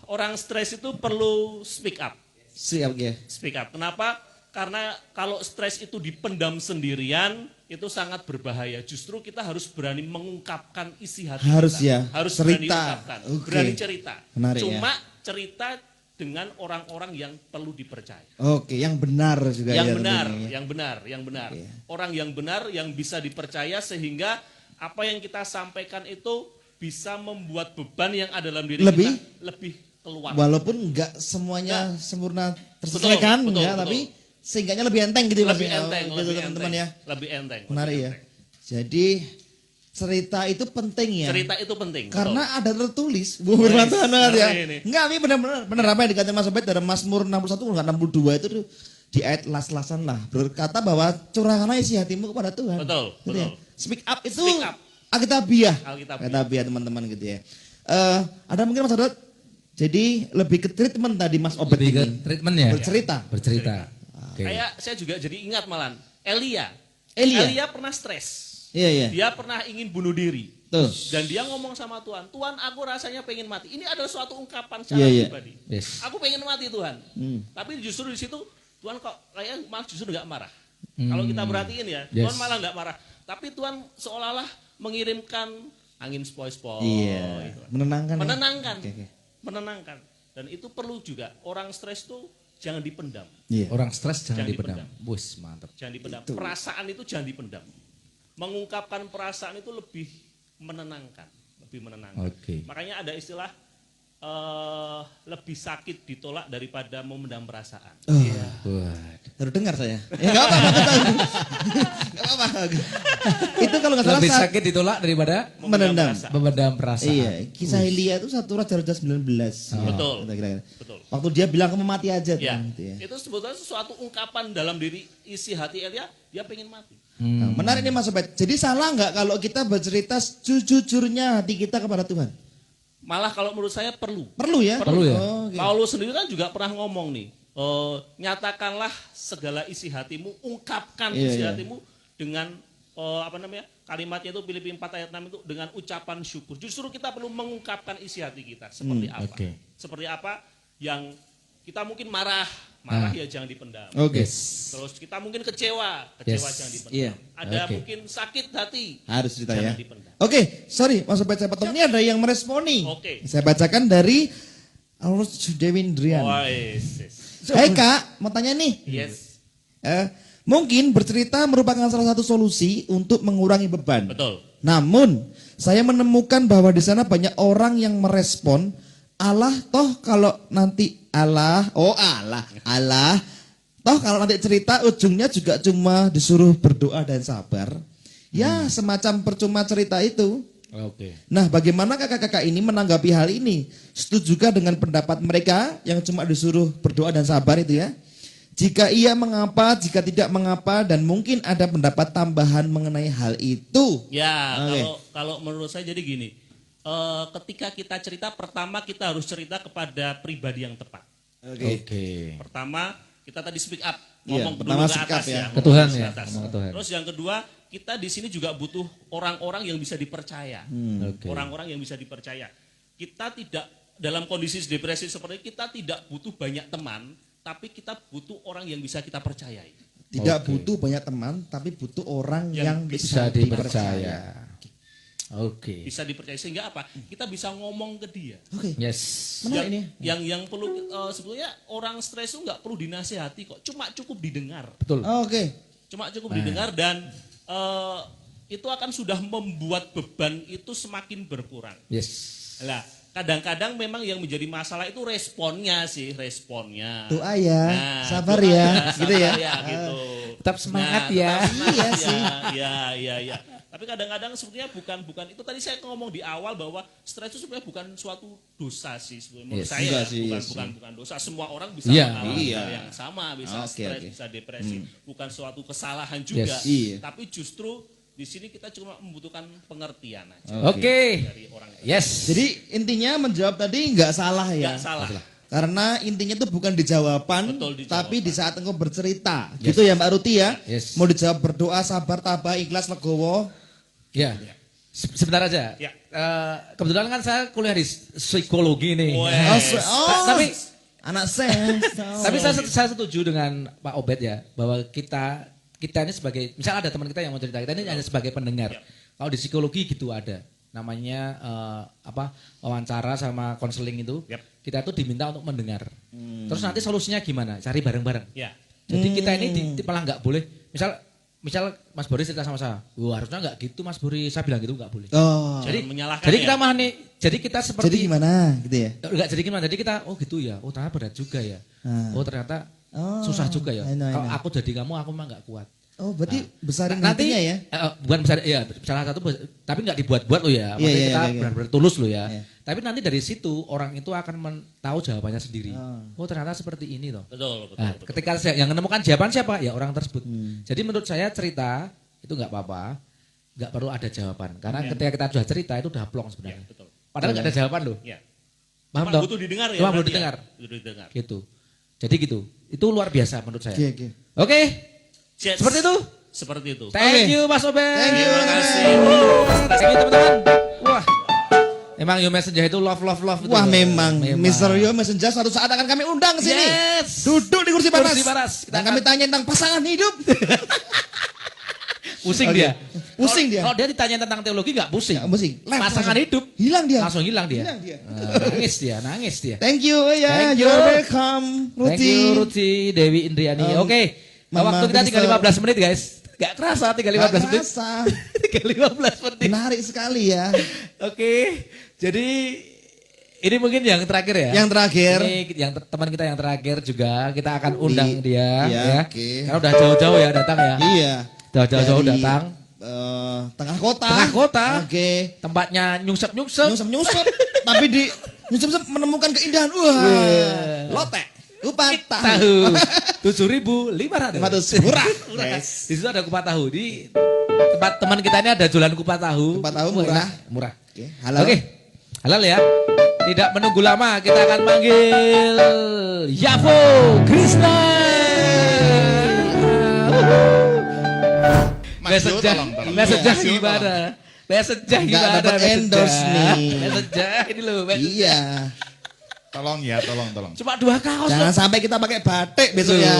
orang stres itu perlu speak up. Siap ya. Speak up. Kenapa? Karena kalau stres itu dipendam sendirian, itu sangat berbahaya. Justru kita harus berani mengungkapkan isi hati Harus kita. ya, Harus cerita. berani ungkapkan. Oke. Berani cerita. Menarik ya. Cuma cerita dengan orang-orang yang perlu dipercaya. Oke, yang benar juga Yang ya. benar, tentunya ya. yang benar. Oke. Orang yang benar yang bisa dipercaya sehingga apa yang kita sampaikan itu bisa membuat beban yang ada dalam diri Lebih? kita lebih keluar. Walaupun nggak semuanya sempurna terselesaikan Betul, ya, betul. tapi sehingganya lebih enteng gitu Lebih Mas. enteng, Gitu, lebih teman-teman enteng. ya. Lebih enteng. Menarik lebih ya. enteng. Jadi cerita itu penting ya. Cerita itu penting. Karena betul. ada tertulis, Bu firman Tuhan banget ya. ngeri ini. Enggak, ini benar apa yang dikatakan Mas Obed dari Mazmur 61 enggak 62 itu tuh di ayat las-lasan lah berkata bahwa curahkanlah isi hatimu kepada Tuhan. Betul, Gitu ya. betul. Speak up itu Speak up. Alkitabiah. Alkitabiah. Teman-teman gitu ya. Ada mungkin Mas Obed jadi lebih ke treatment tadi Mas Obed Lebih ke ini. treatment ya? Bercerita. Bercerita. Oke. Kayak saya juga jadi ingat malah Elia. Elia. Pernah stres. Iya, iya. Dia pernah ingin bunuh diri. Tuh. Dan dia ngomong sama Tuhan, Tuhan aku rasanya pengen mati. Ini adalah suatu ungkapan secara Iya, iya. pribadi. Yes. Aku pengen mati Tuhan. Tapi justru di situ Tuhan kok kayaknya malah justru nggak marah. Kalau kita perhatiin ya, Yes. Tuhan malah nggak marah. Tapi Tuhan seolah-olah mengirimkan angin sepoi-sepoi. Iya. Gitu. Menenangkan. ya? Menenangkan. Oke, oke. Menenangkan. Dan itu perlu juga. Orang stres tuh jangan dipendam. Iya. Orang stres jangan Jangan dipendam. dipendam. Wus, mantap. Jangan dipendam. Perasaan itu jangan dipendam. Mengungkapkan perasaan itu lebih menenangkan, lebih menenangkan. Oke. Makanya ada istilah lebih sakit ditolak daripada memendam perasaan. Waduh. Baru dengar saya. Ya enggak apa-apa. Enggak apa-apa. Itu kalau enggak salah Lebih sakit ditolak daripada menendam. perasaan. memendam perasaan. Iya, kisah Elia itu 1 Raja 19. Betul. Kira-kira. Betul. Waktu dia bilang kamu mati aja Ya, tuh, gitu ya. itu sebetulnya sesuatu ungkapan dalam diri isi hati Elia, dia pengen mati. Nah, menarik nih Mas Sobat. Jadi salah nggak kalau kita bercerita jujurnya hati kita kepada Tuhan? Malah kalau menurut saya perlu. Perlu ya? Perlu ya? Oh, oke. Paulus sendiri kan juga pernah ngomong nih, nyatakanlah segala isi hatimu, ungkapkan Iya, isi iya. hatimu dengan kalimatnya itu Filipi 4 ayat 6 itu dengan ucapan syukur. Justru kita perlu mengungkapkan isi hati kita seperti apa? oke. Seperti apa yang kita mungkin marah ya jangan dipendam. Oke. Terus kita mungkin kecewa jangan dipendam. Iya. Ada Oke. mungkin sakit hati, Harus cerita ya. jangan dipendam. Oke, sorry Mas Sobat saya potong. Ini ada yang meresponi. Oke. Saya bacakan dari Alus Dewindrian. Oh, yes. Hai Kak, mau tanya nih. Yes. Mungkin bercerita merupakan salah satu solusi untuk mengurangi beban. Betul. Namun, saya menemukan bahwa di sana banyak orang yang merespon Allah toh kalau nanti Allah toh kalau nanti cerita ujungnya juga cuma disuruh berdoa dan sabar. Ya, semacam percuma cerita itu. Oke. Nah, bagaimana kakak-kakak ini menanggapi hal ini? Setujukah dengan pendapat mereka yang cuma disuruh berdoa dan sabar itu ya? Jika iya mengapa, jika tidak mengapa, dan mungkin ada pendapat tambahan mengenai hal itu. Ya, Oke. kalau menurut saya jadi gini. Ketika kita cerita, pertama kita harus cerita kepada pribadi yang tepat. Oke. Pertama, kita tadi speak up, Iya, ngomong pertama dulu ke speak up atas ya. ya. Ke Tuhan ngomong ya, ke atas. ngomong ke Tuhan. Terus yang kedua, kita di sini juga butuh orang-orang yang bisa dipercaya. Oke. Orang-orang yang bisa dipercaya. Kita tidak dalam kondisi depresi seperti ini, kita tidak butuh banyak teman, tapi kita butuh orang yang bisa kita percayai. Tidak Oke. butuh banyak teman, tapi butuh orang yang Bisa bisa dipercaya. dipercaya. Oke. Bisa dipercaya sehingga apa? Kita bisa ngomong ke dia. Oke, Yes. menarik nih. Yang perlu sebetulnya orang stres itu nggak perlu dinasihati kok, cuma cukup didengar, Betul. Oke, cuma cukup didengar dan itu akan sudah membuat beban itu semakin berkurang. Yes. Lah, kadang-kadang memang yang menjadi masalah itu responnya. doa ya, Nah, sabar doa ya, gitu ya. gitu. Tetap semangat ya. tetap semangat Iya ya. sih. Iya. Tapi kadang-kadang sebetulnya bukan itu tadi saya ngomong di awal bahwa stres itu sebenarnya bukan suatu dosa sih sebenarnya. Menurut Yes. saya Enggak sih, iya bukan dosa. Semua orang bisa Iya. mengalami Iya. hal yang sama, bisa Oke, stres, oke. bisa depresi. Bukan suatu kesalahan juga. Yes. Iya. Tapi justru di sini kita cuma membutuhkan pengertian aja Oke. dari orang lain. Yes. Jadi intinya menjawab tadi nggak salah ya. Nggak salah. Karena intinya itu bukan di jawaban, Betul, di tapi jawaban. di saat engkau bercerita. Gitu ya Mbak Ruti ya. Yes. Mau dijawab berdoa, sabar, tabah, ikhlas, legowo. Ya. Sebentar aja. Ya. Kebetulan kan saya kuliah di psikologi nih. Wes. Tapi anak saya. Tapi saya setuju dengan Pak Obed ya bahwa kita ini sebagai misal ada teman kita yang mau cerita, kita ini hanya sebagai pendengar. Ya. Kalau di psikologi gitu ada namanya wawancara sama konseling itu. Yap. Kita tuh diminta untuk mendengar. Terus nanti solusinya gimana? Cari bareng-bareng. Ya. Jadi kita ini malah nggak boleh. Misal Mas Boris cerita sama saya, wah harusnya nggak gitu Mas Boris, saya bilang gitu nggak boleh. Oh. Jadi Jangan menyalahkan jadi ya. kita mah nih, jadi kita seperti Jadi gimana gitu ya? enggak jadi gimana? Jadi kita oh gitu ya. Oh ternyata berat juga ya. Ah. Oh ternyata Oh, susah juga ya. I know. Kalau aku jadi kamu, aku mah nggak kuat. Oh, berarti besarin Nanti hatinya ya? bukan besar, ya salah satu, tapi nggak dibuat-buat lo ya. Maksudnya kita benar-benar tulus lo ya. Iya. Tapi nanti dari situ orang itu akan tahu jawabannya sendiri. Oh ternyata seperti ini toh. Betul. Nah, ketika yang menemukan jawaban siapa? Ya orang tersebut. Jadi menurut saya cerita itu nggak apa-apa, nggak perlu ada jawaban. Karena ketika kita sudah cerita itu udah plong sebenarnya. Betul. Padahal nggak ada jawaban loh. Iya. Paham Cuma toh? butuh didengar ya. Cuma butuh berarti didengar. Butuh didengar. Gitu. Jadi gitu. Itu luar biasa menurut saya. Oke. Oke. Yes. Seperti itu. Seperti itu. Thank you Mas Obed. Thank you, Terima kasih. Thank you teman-teman. Wah. Emang You Messenger itu love. Itu. Wah memang, Mr. Yo Messenger suatu saat akan kami undang ke sini. Yes. Duduk di kursi panas. Kursi panas. Dan kami tanya tentang pasangan hidup. Pusing Oke. dia. Pusing dia. Kalau dia ditanya tentang teologi nggak pusing. Nggak pusing. Pasangan hidup. Hilang dia. Langsung hilang dia. Hilang dia. Nangis dia. Thank you ya, Thank you. you're welcome, Ruti. Thank you Ruti Dewi Indriani. Oke. Mama Waktu kita tinggal Mister. 15 menit guys. Gak kerasa tinggal 15 menit. Kerasa. Tinggal 15 menit. Menarik sekali ya. Oke. Jadi ini mungkin yang terakhir ya. Yang terakhir. Ini yang teman kita yang terakhir juga kita akan undang dia iya, ya. oke. Karena udah jauh-jauh ya datang ya. Iya. Udah jauh-jauh Dari, datang. Tengah kota. Tengah kota. Oke. Tempatnya nyungsep-nyungsep. Nyungsep tapi di nyungsep menemukan keindahan. Wah. Lotek. Kupat tahu. Tahu 7.500. 500 murah. Di situ ada kupat tahu. Di tempat teman kita ini ada jualan kupat tahu. Kupat tahu murah. Murah. Oke, halal. Oke. Halal ya. Tidak menunggu lama kita akan manggil Yavo Krishna. Mesejah gimana? Mesejah Nggak gimana? dapat endorse nih. Mesejah ini loh. Iya. Tolong ya, tolong. Cuma 2 kaos. Jangan sampai kita pakai batik besok ya.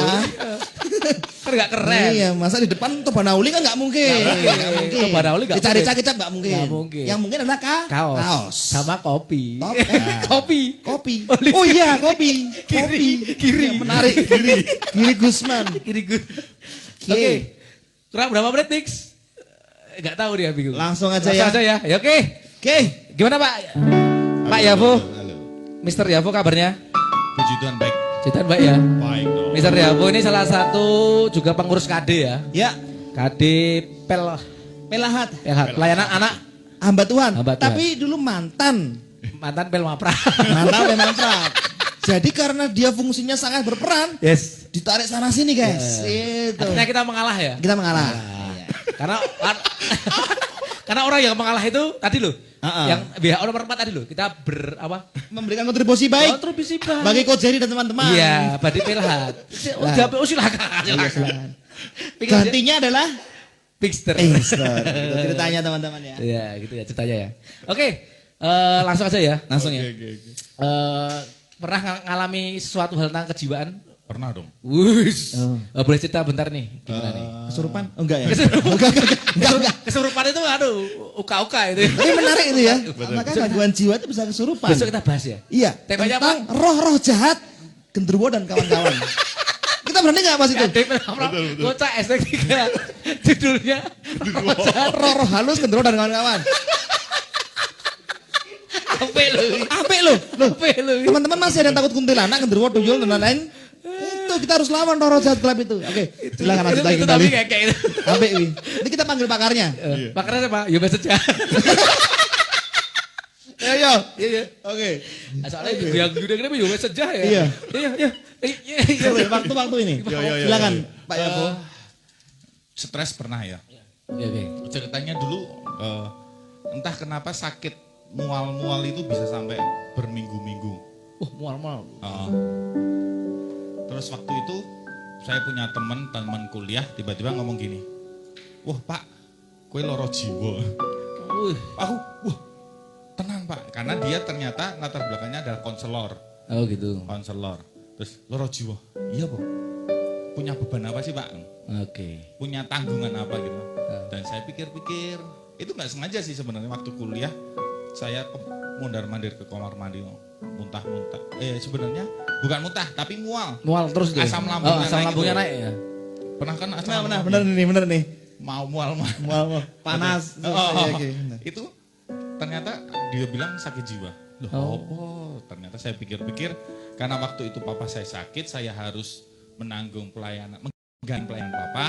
Kan gak keren. Iya, masa di depan Toba Nauli kan nggak mungkin. Nggak mungkin. Toba Nauli nggak Dicari mungkin. kecap nggak mungkin. Nggak mungkin. Yang mungkin adalah Kaos. Sama kopi. Top. Kopi. Kopi. Oh iya, kopi. Kopi. Kiri. Yang menarik. Kiri Gusman. Kiri gue. Oke. Kurang berapa menit, Nix? Enggak tahu dia bingung. Langsung aja ya. Ya. Ya oke. Oke. Gimana, Pak? Pak Yavo. Halo. Mister Yavo kabarnya? Puji Tuhan baik. Citan baik ya. Baik dong. Mister Yavo ini salah satu juga pengurus KD ya. Ya. KD Pelahat. Pelayanan anak Hamba Tuhan. Hamba Tuhan. Tapi dulu mantan. mantan Pelmapra. Mantan memang prak. Jadi karena dia fungsinya sangat berperan, Yes. ditarik sana sini guys. Itu. Artinya kita mengalah ya. Kita mengalah. Karena karena orang yang mengalah itu tadi loh. Yang WHO nomor 4 tadi loh. Kita Memberikan kontribusi baik kontribusi baik. bagi Coach Jerry dan teman-teman. Iya, Badi Pelhat. JPU silakan. Silakan. Gantinya adalah Pixter. Inkster. Itu ceritanya teman-teman ya. Iya, gitu ya ceritanya ya. Oke, langsung aja ya. Langsung ya. Pernah ngalami sesuatu hal tentang kejiwaan? Pernah dong. Wush. Boleh cerita bentar nih. Gimana nih? Kesurupan? Oh, enggak ya? Enggak. Kesurupan itu aduh, uka-uka itu. Ini menarik itu ya. Maka gangguan jiwa itu bisa kesurupan. Besok kita bahas ya. Iya. Temanya Tentang roh-roh jahat, genderuwo dan kawan-kawan. Kita berani nggak pas itu? Bocah SD3 judulnya Roh-roh halus, genderuwo dan kawan-kawan. Apik loh. Teman-teman masih ada yang takut kuntilanak, genderuwo, tuyul dan lain-lain. Itu kita harus lawan roh-roh jahat gelap itu. Oke, silakan lanjut lagi kembali. Kayak itu. Apik wi. Ini kita panggil pakarnya. Pakarnya siapa? Ya saja. Ayo. Iya. Oke. Soalnya yang udah gede ya saja ya. Iya. Iya. Waktu-waktu ini. Silakan Pak Yabo. Stres pernah ya. Oke. Ceritanya dulu entah kenapa sakit mual-mual itu bisa sampai berminggu-minggu. Mual-mual. Terus waktu itu saya punya teman kuliah tiba-tiba ngomong gini. Wah Pak, kue loro jiwa. Aku, wah tenang Pak. Karena dia ternyata latar belakangnya adalah konselor. Oh gitu. Konselor. Terus loro jiwa. Iya Pak. Punya beban apa sih Pak? Oke. Punya tanggungan apa gitu. Dan saya pikir-pikir, itu nggak sengaja sih sebenarnya waktu kuliah. Saya mondar-mandir ke kamar mandi, muntah-muntah. Sebenarnya bukan muntah, tapi mual. Mual terus deh. Asam lambungnya asam naik lambungnya gitu. naik ya. Pernah kan asam Benar, lambung? benar nih. Mau mual. Mual, panas. Oke. Itu ternyata dia bilang sakit jiwa. Loh, ternyata saya pikir-pikir karena waktu itu papa saya sakit, saya harus menanggung pelayanan, mengganti pelayanan papa,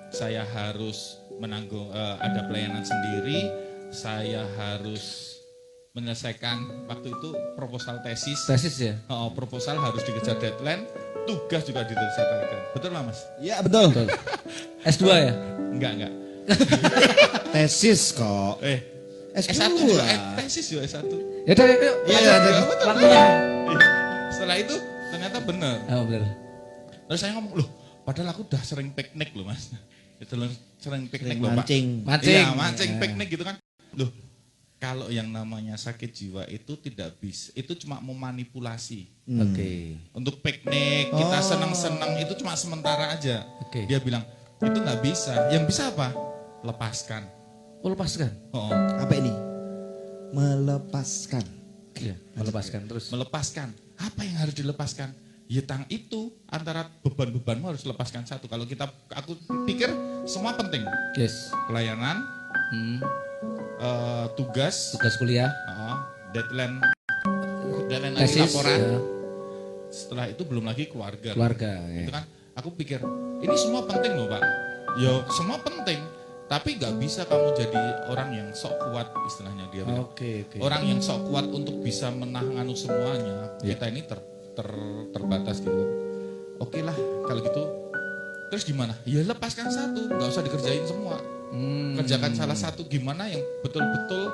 saya harus menanggung ada pelayanan sendiri, saya harus menyelesaikan waktu itu proposal tesis. Tesis ya? Proposal harus dikejar deadline, tugas juga diselesaikan. Betul lah Mas? Iya betul. S2 ya? Enggak. Tesis kok. S1 juga, tesis juga S1. Ya udah, yuk. Iya, Waktunya. Setelah itu ternyata benar. Oh, benar. Terus saya ngomong, loh padahal aku udah sering piknik loh Mas. Itu loh, sering piknik loh Pak. Mancing. Mancing. Iya, mancing piknik gitu kan. Loh, kalau yang namanya sakit jiwa itu tidak bisa, itu cuma memanipulasi. Oke. Untuk piknik, kita senang-senang itu cuma sementara aja. Oke. Dia bilang, itu nggak bisa. Yang bisa apa? Lepaskan. Oh, lepaskan. Apa ini? Melepaskan. Iya, melepaskan terus. Melepaskan. Apa yang harus dilepaskan? Ya itu antara beban-bebanmu harus lepaskan satu. Kalau aku pikir semua penting. Yes. Pelayanan, tugas, Kuliah. deadline Tesis. laporan. Ya. Setelah itu belum lagi keluarga. Keluarga. Itu Ya. kan, aku pikir ini semua penting loh Pak. Ya semua penting. Tapi nggak bisa kamu jadi orang yang sok kuat istilahnya dia bilang. Oke. Orang yang sok kuat untuk bisa menangani semuanya. Kita ini terbatas gitu. Oke lah kalau gitu. Terus gimana? Ya lepaskan satu, nggak usah dikerjain semua. Kerjakan salah satu gimana yang betul-betul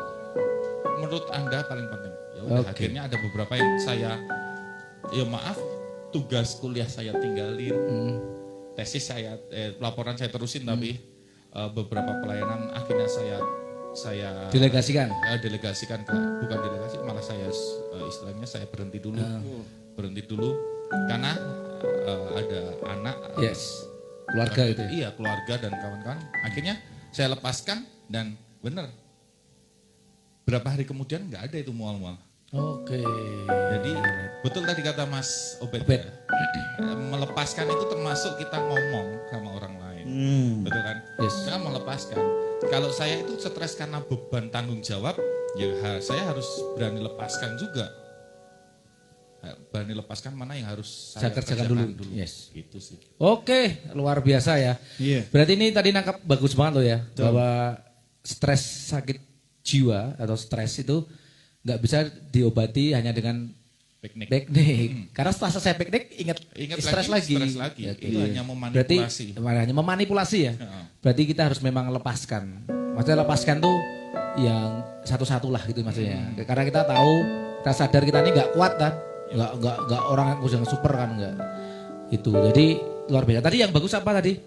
menurut Anda paling penting. Ya udah akhirnya ada beberapa yang saya ya maaf tugas kuliah saya tinggalin. Tesis saya laporan saya terusin tapi beberapa pelayanan akhirnya saya Delegasikan. delegasikan ke bukan delegasi malah saya istilahnya saya berhenti dulu karena ada anak Yes. Keluarga itu. Ya? Iya keluarga dan kawan-kawan akhirnya saya lepaskan dan benar berapa hari kemudian nggak ada itu mual-mual. Oke. Jadi betul tadi kata Mas Obed. Obed. Melepaskan itu termasuk kita ngomong sama orang lain. Betul kan? Yes. Kita melepaskan. Kalau saya itu stres karena beban tanggung jawab, ya saya harus berani lepaskan juga. Berani lepaskan mana yang harus Saya kerjakan dulu. Yes. Gitu sih. Oke, luar biasa ya. Iya. Berarti ini tadi nangkap bagus banget loh ya. Bahwa stres sakit jiwa atau stres itu nggak bisa diobati hanya dengan piknik. Karena setelah selesai piknik ingat stres lagi. Ya, oke. itu hanya memanipulasi. Berarti hanya memanipulasi ya. Berarti kita harus memang lepaskan. Maksudnya lepaskan tuh yang satu-satu lah gitu maksudnya. Karena kita tahu, kita sadar kita ini nggak kuat kan. Nggak orang yang super kan nggak. Itu. Jadi luar biasa. Tadi yang bagus apa tadi?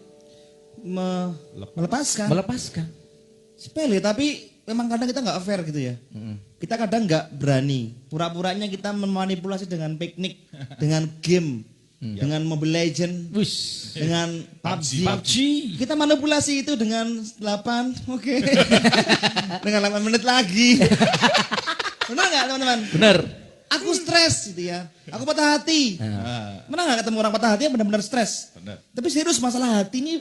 Melepaskan. Melepaskan. Sepele tapi memang kadang kita nggak fair gitu ya. Kita kadang nggak berani. Pura-puranya kita memanipulasi dengan piknik, dengan game, dengan Mobile Legend, dengan PUBG. Kita manipulasi itu dengan 8, oke. Dengan 8 menit lagi. Benar nggak teman-teman? Benar. Aku stres gitu ya. Aku patah hati. Mana nggak ketemu orang patah hati yang benar-benar stres. Benar. Tapi serius masalah hati ini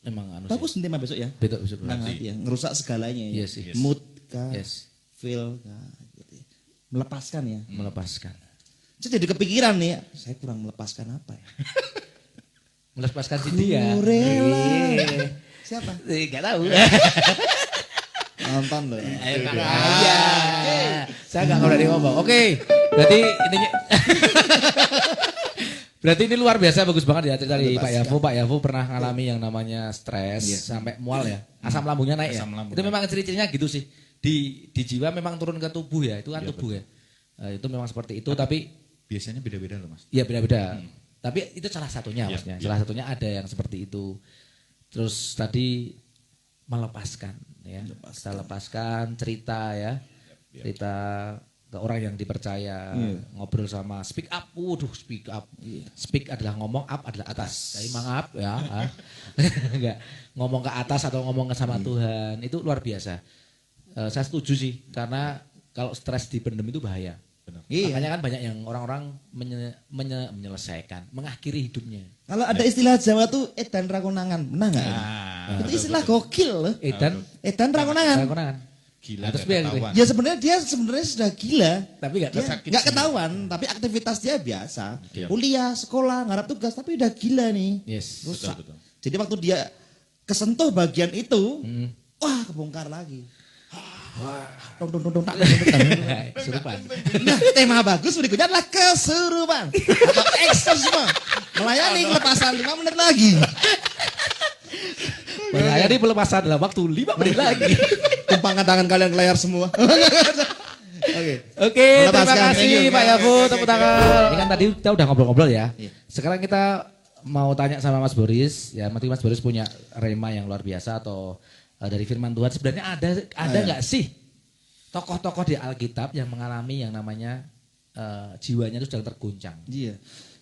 Emang anu bagus tema besok ya. Besok. Tentang hati ya, ngerusak segalanya ya. Yes. Mood kah, Yes. feel kah, gitu ya. Melepaskan ya. Melepaskan. Saya jadi kepikiran nih, saya kurang melepaskan apa ya? Melepaskan si dia. Ku rela. Iya. Siapa? Enggak tahu. Nonton loh. Iya. Saya enggak berani ngomong. Oke. Berarti intinya Berarti ini luar biasa bagus banget ya cerita dari Pak Yafu. Pak Yafu pernah ngalami yang namanya stres sampai mual ya. Asam lambungnya naik ya. Itu memang ciri-cirinya gitu sih. Di jiwa memang turun ke tubuh ya. Itu kan tubuh ya. Itu memang seperti itu tapi Biasanya beda-beda loh Mas. iya beda-beda. Tapi itu salah satunya maksudnya. Salah satunya ada yang seperti itu. Terus tadi melepaskan ya. Kita lepaskan cerita ya. Cerita ke orang yang dipercaya, ngobrol sama speak up, speak up. Speak adalah ngomong, up adalah atas. Jadi mangap ya. Enggak ngomong ke atas atau ngomong sama Tuhan, itu luar biasa. Saya setuju sih, karena kalau stres dipendem itu bahaya. Iya. Makanya kan banyak yang orang-orang menyelesaikan, mengakhiri hidupnya. Kalau ada istilah Jawa tuh edan rakonangan, benar nggak? Itu istilah gokil loh. Edan Edan rakonangan. konangan. Gila Terus nggak biar- ketahuan. Ya sebenarnya dia sudah gila. Tapi nggak Dia sakit nggak jiwa. ketahuan, tapi aktivitas dia biasa. Iya. Kuliah, sekolah, ngarap tugas, tapi udah gila nih. Yes. Rusak. Betul. Jadi waktu dia kesentuh bagian itu, wah kebongkar lagi. Wah, dong, dong, dong, dong, tak, dong, dong, dong. Kesurupan. Nah, tema bagus berikutnya adalah kesurupan atau eksorsisme. Melayani kelepasan 5 menit lagi. Saya ini pelepasan dalam waktu 5 menit lagi. Tumpangkan tangan kalian ke layar semua. Oke. Oke, terima Melepaskan. kasih Thank you. Pak Yafu, tepuk tangan. Ini kan tadi kita udah ngobrol-ngobrol ya. Iya. Sekarang kita mau tanya sama Mas Boris, ya mungkin Mas Boris punya rema yang luar biasa atau dari firman Tuhan. Sebenarnya ada nggak sih tokoh-tokoh di Alkitab yang mengalami yang namanya jiwanya itu sedang terguncang? Iya.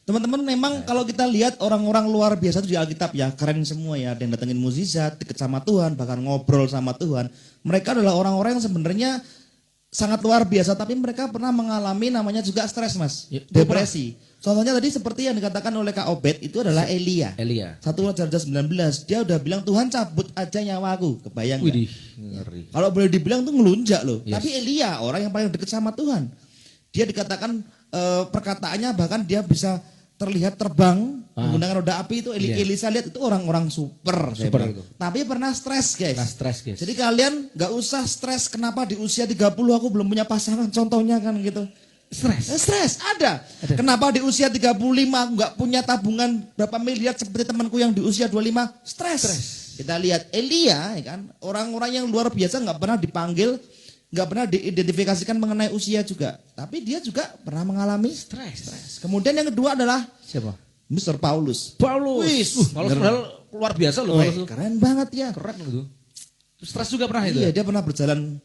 Teman-teman memang kalau kita lihat orang-orang luar biasa itu di Alkitab ya keren semua ya. Ada yang datengin mukjizat, deket sama Tuhan, bahkan ngobrol sama Tuhan. Mereka adalah orang-orang yang sebenarnya sangat luar biasa tapi mereka pernah mengalami namanya juga stres mas. Ya, Depresi. Contohnya tadi seperti yang dikatakan oleh Kak Obed itu adalah Elia. Elia. 1 Raja 19 dia udah bilang Tuhan cabut aja nyawaku. Kebayang nggak? Widih, ngeri. Kalau boleh dibilang tuh ngelunjak loh. Yes. Tapi Elia orang yang paling dekat sama Tuhan. Dia dikatakan perkataannya bahkan dia bisa terlihat terbang menggunakan roda api itu Iya. Elisa lihat itu orang-orang super. saya Super bilang. itu. Tapi pernah stres guys. Pernah stres, guys. Jadi kalian nggak usah stres kenapa di usia 30 aku belum punya pasangan contohnya kan gitu. Stres. Stres ada. Kenapa di usia 35 aku nggak punya tabungan berapa miliar seperti temanku yang di usia 25 stres. Kita lihat Elia ya kan orang-orang yang luar biasa nggak pernah dipanggil, nggak pernah diidentifikasikan mengenai usia juga. Tapi dia juga pernah mengalami Stres. Kemudian yang kedua adalah Siapa? Mr. Paulus. Paulus. Wis, Paulus padahal luar biasa loh. Wih, Paulus tuh. keren banget ya. Keren gitu. Stres juga pernah itu. Iya, ya? dia pernah berjalan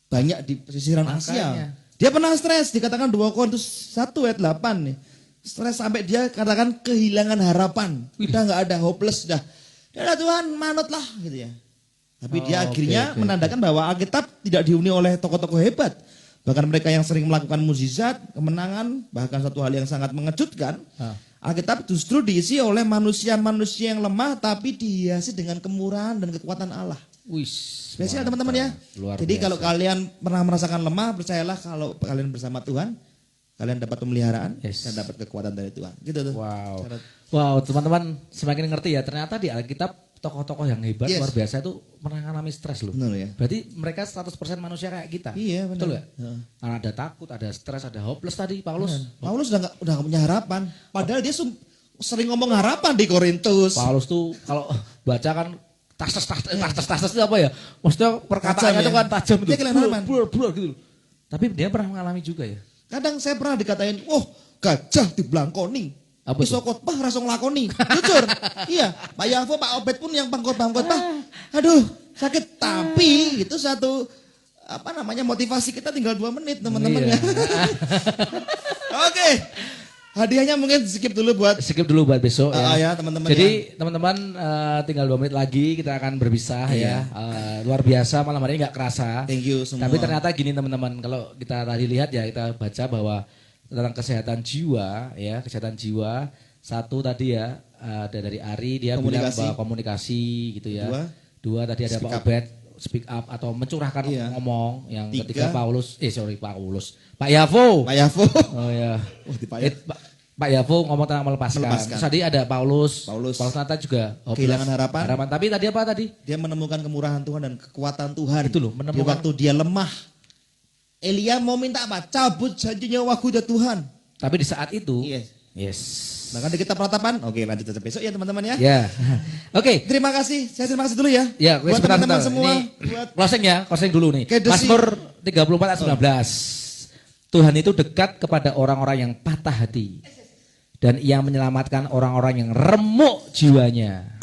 banyak di pesisiran Makanya. Asia. Dia pernah stres, dikatakan 2 Korintus 1 ayat 8 nih. Stres sampai dia katakan kehilangan harapan. Udah nggak ada, hopeless dah. Udah Tuhan, manutlah gitu ya. Tapi dia Oh, akhirnya oke. menandakan bahwa Alkitab tidak dihuni oleh tokoh-tokoh hebat. Bahkan mereka yang sering melakukan mukjizat, kemenangan, bahkan satu hal yang sangat mengejutkan. Alkitab justru diisi oleh manusia-manusia yang lemah tapi dihiasi dengan kemurahan dan kekuatan Allah. Wih. Spesial teman-teman ya. Luar Jadi biasa. kalau kalian pernah merasakan lemah, percayalah kalau kalian bersama Tuhan, kalian dapat pemeliharaan Yes. dan dapat kekuatan dari Tuhan. Gitu tuh. Wow. Syarat. Wow, teman-teman semakin ngerti ya. Ternyata di Alkitab tokoh-tokoh yang hebat Yes. luar biasa itu pernah mengalami stres loh. Benar ya. Berarti mereka 100% manusia kayak kita. Iya, benar. Betul nggak? Heeh. Ada takut, ada stres, ada hopeless tadi Paulus. Paulus udah nggak punya harapan. Padahal dia sering ngomong harapan di Korintus. Paulus tuh kalau baca kan tas itu apa ya? Maksudnya perkataannya Tajam itu ya. kan tajam itu. Dia kelihatan. Blur gitu. Tapi dia pernah mengalami juga ya. Kadang saya pernah dikatain, gajah di Blangkoni. Apa Iso khotbah rasa nglakoni. Jujur. Iya, Pak Yafo, Pak Obed pun yang pengkhotbah. Aduh, sakit. Tapi itu satu motivasi kita tinggal 2 menit teman-teman Iya. ya. Oke. Hadiahnya mungkin skip dulu buat Skip dulu buat besok ya. ya teman-teman. Jadi teman-teman tinggal 2 menit lagi kita akan berpisah ya. Luar biasa malam hari ini nggak kerasa. Thank you semua. Tapi ternyata gini teman-teman, kalau kita tadi lihat ya kita baca bahwa tentang kesehatan jiwa ya, kesehatan jiwa. Satu tadi ya ada dari Ari dia bilang Komunikasi. bahwa komunikasi gitu ya. Dua tadi ada Speak Pak up. Obed speak up atau mencurahkan Iya. ngomong. Yang 3. ketiga Pak Yafo. Pak Yafo. Oh ya. Dipayat. Pak Yafo ngomong tentang melepaskan. Melepaskan. Terus tadi ada Paulus. Paulus. Nata juga Kehilangan harapan. Tapi tadi apa tadi? Dia menemukan kemurahan Tuhan dan kekuatan Tuhan. Itu loh, Di menemukan- waktu dia lemah. Elia mau minta apa? Cabut janjinya nyawaku ya Tuhan. Tapi di saat itu, Yes. yes. Bahkan di kitab Peratapan. Oke, lanjut aja besok ya teman-teman ya. Ya. Oke. Terima kasih. Saya terima kasih dulu ya. Ya, buat sebentar, teman-teman sebentar. semua. Ini Buat closing ya, closing dulu nih. Oke, Desi. Mazmur 34 ayat 19. Tuhan itu dekat kepada orang-orang yang patah hati. Dan ia menyelamatkan orang-orang yang remuk jiwanya.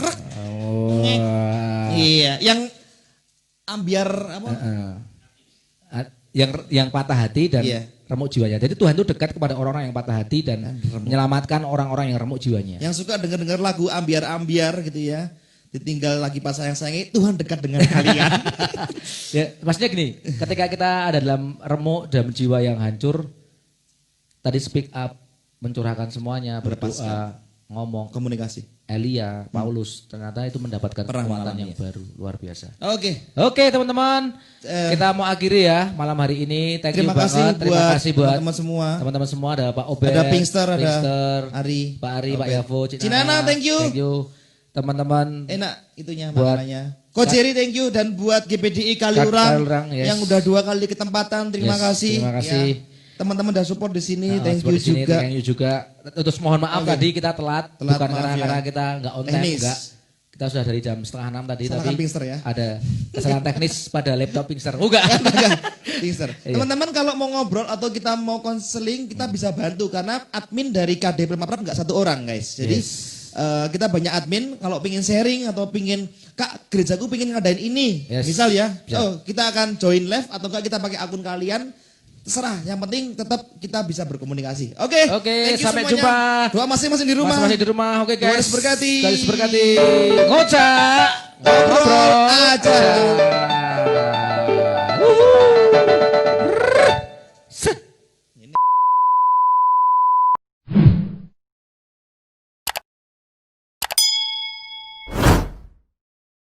Oh. Iya, yang ambiar apa? Yang patah hati dan Iya. remuk jiwanya. Jadi Tuhan itu dekat kepada orang-orang yang patah hati dan menyelamatkan orang-orang yang remuk jiwanya. Yang suka dengar-dengar lagu ambiar-ambiar gitu ya. Ditinggal lagi pas sayang-sayangi, Tuhan dekat dengan kalian. Ya, maksudnya gini, ketika kita ada dalam remuk dalam jiwa yang hancur, tadi speak up, mencurahkan semuanya, berdoa, Melepaskan. ngomong Komunikasi. Elia, Paulus, ternyata itu mendapatkan Pernah kekuatan mengalami yang baru, luar biasa. Oke. Oke teman-teman, kita mau akhiri ya malam hari ini. Thank you Terima kasih banget, terima kasih buat teman-teman semua. teman-teman semua. Ada Pak Obed, Ada Pinkster, ada Pinkster, Ari, Pak Ari, Pak Obed. Yavo, Cik Cinana, Nana, thank you. Teman-teman. Enak itunya Buat- makanannya. Coach Jerry thank you dan buat GPDI Kaliurang Yes. yang udah 2 kali ketempatan terima Yes, kasih. terima kasih. Ya. Teman-teman udah support di sini, thank Seperti you sini, juga. Thank you juga. Terus mohon maaf Oke. tadi kita telat, Telat, bukan maaf karena ya. kita nggak on time, Teknis. enggak. Kita sudah dari jam 5:30 tadi, Salahkan tapi Pinkster ya. ada kesalahan teknis pada laptop Pinkster. Enggak. Pinkster. Iya. Teman-teman kalau mau ngobrol atau kita mau konseling kita bisa bantu karena admin dari KD Premaprab nggak 1 orang guys. Jadi kita banyak admin kalau pingin sharing atau pingin Kak gerejaku pingin ngadain ini. Yes. Misal ya, Bisa. kita akan join live atau enggak kita pakai akun kalian. Terserah, yang penting tetap kita bisa berkomunikasi. Oke, Oke, thank you sampai semuanya. jumpa. Doa masing-masing di rumah. Masing-masing di rumah. Oke Tuhan guys. Yesus berkati. Tuhan Yesus berkati. Ngocak. Ngobrol aja.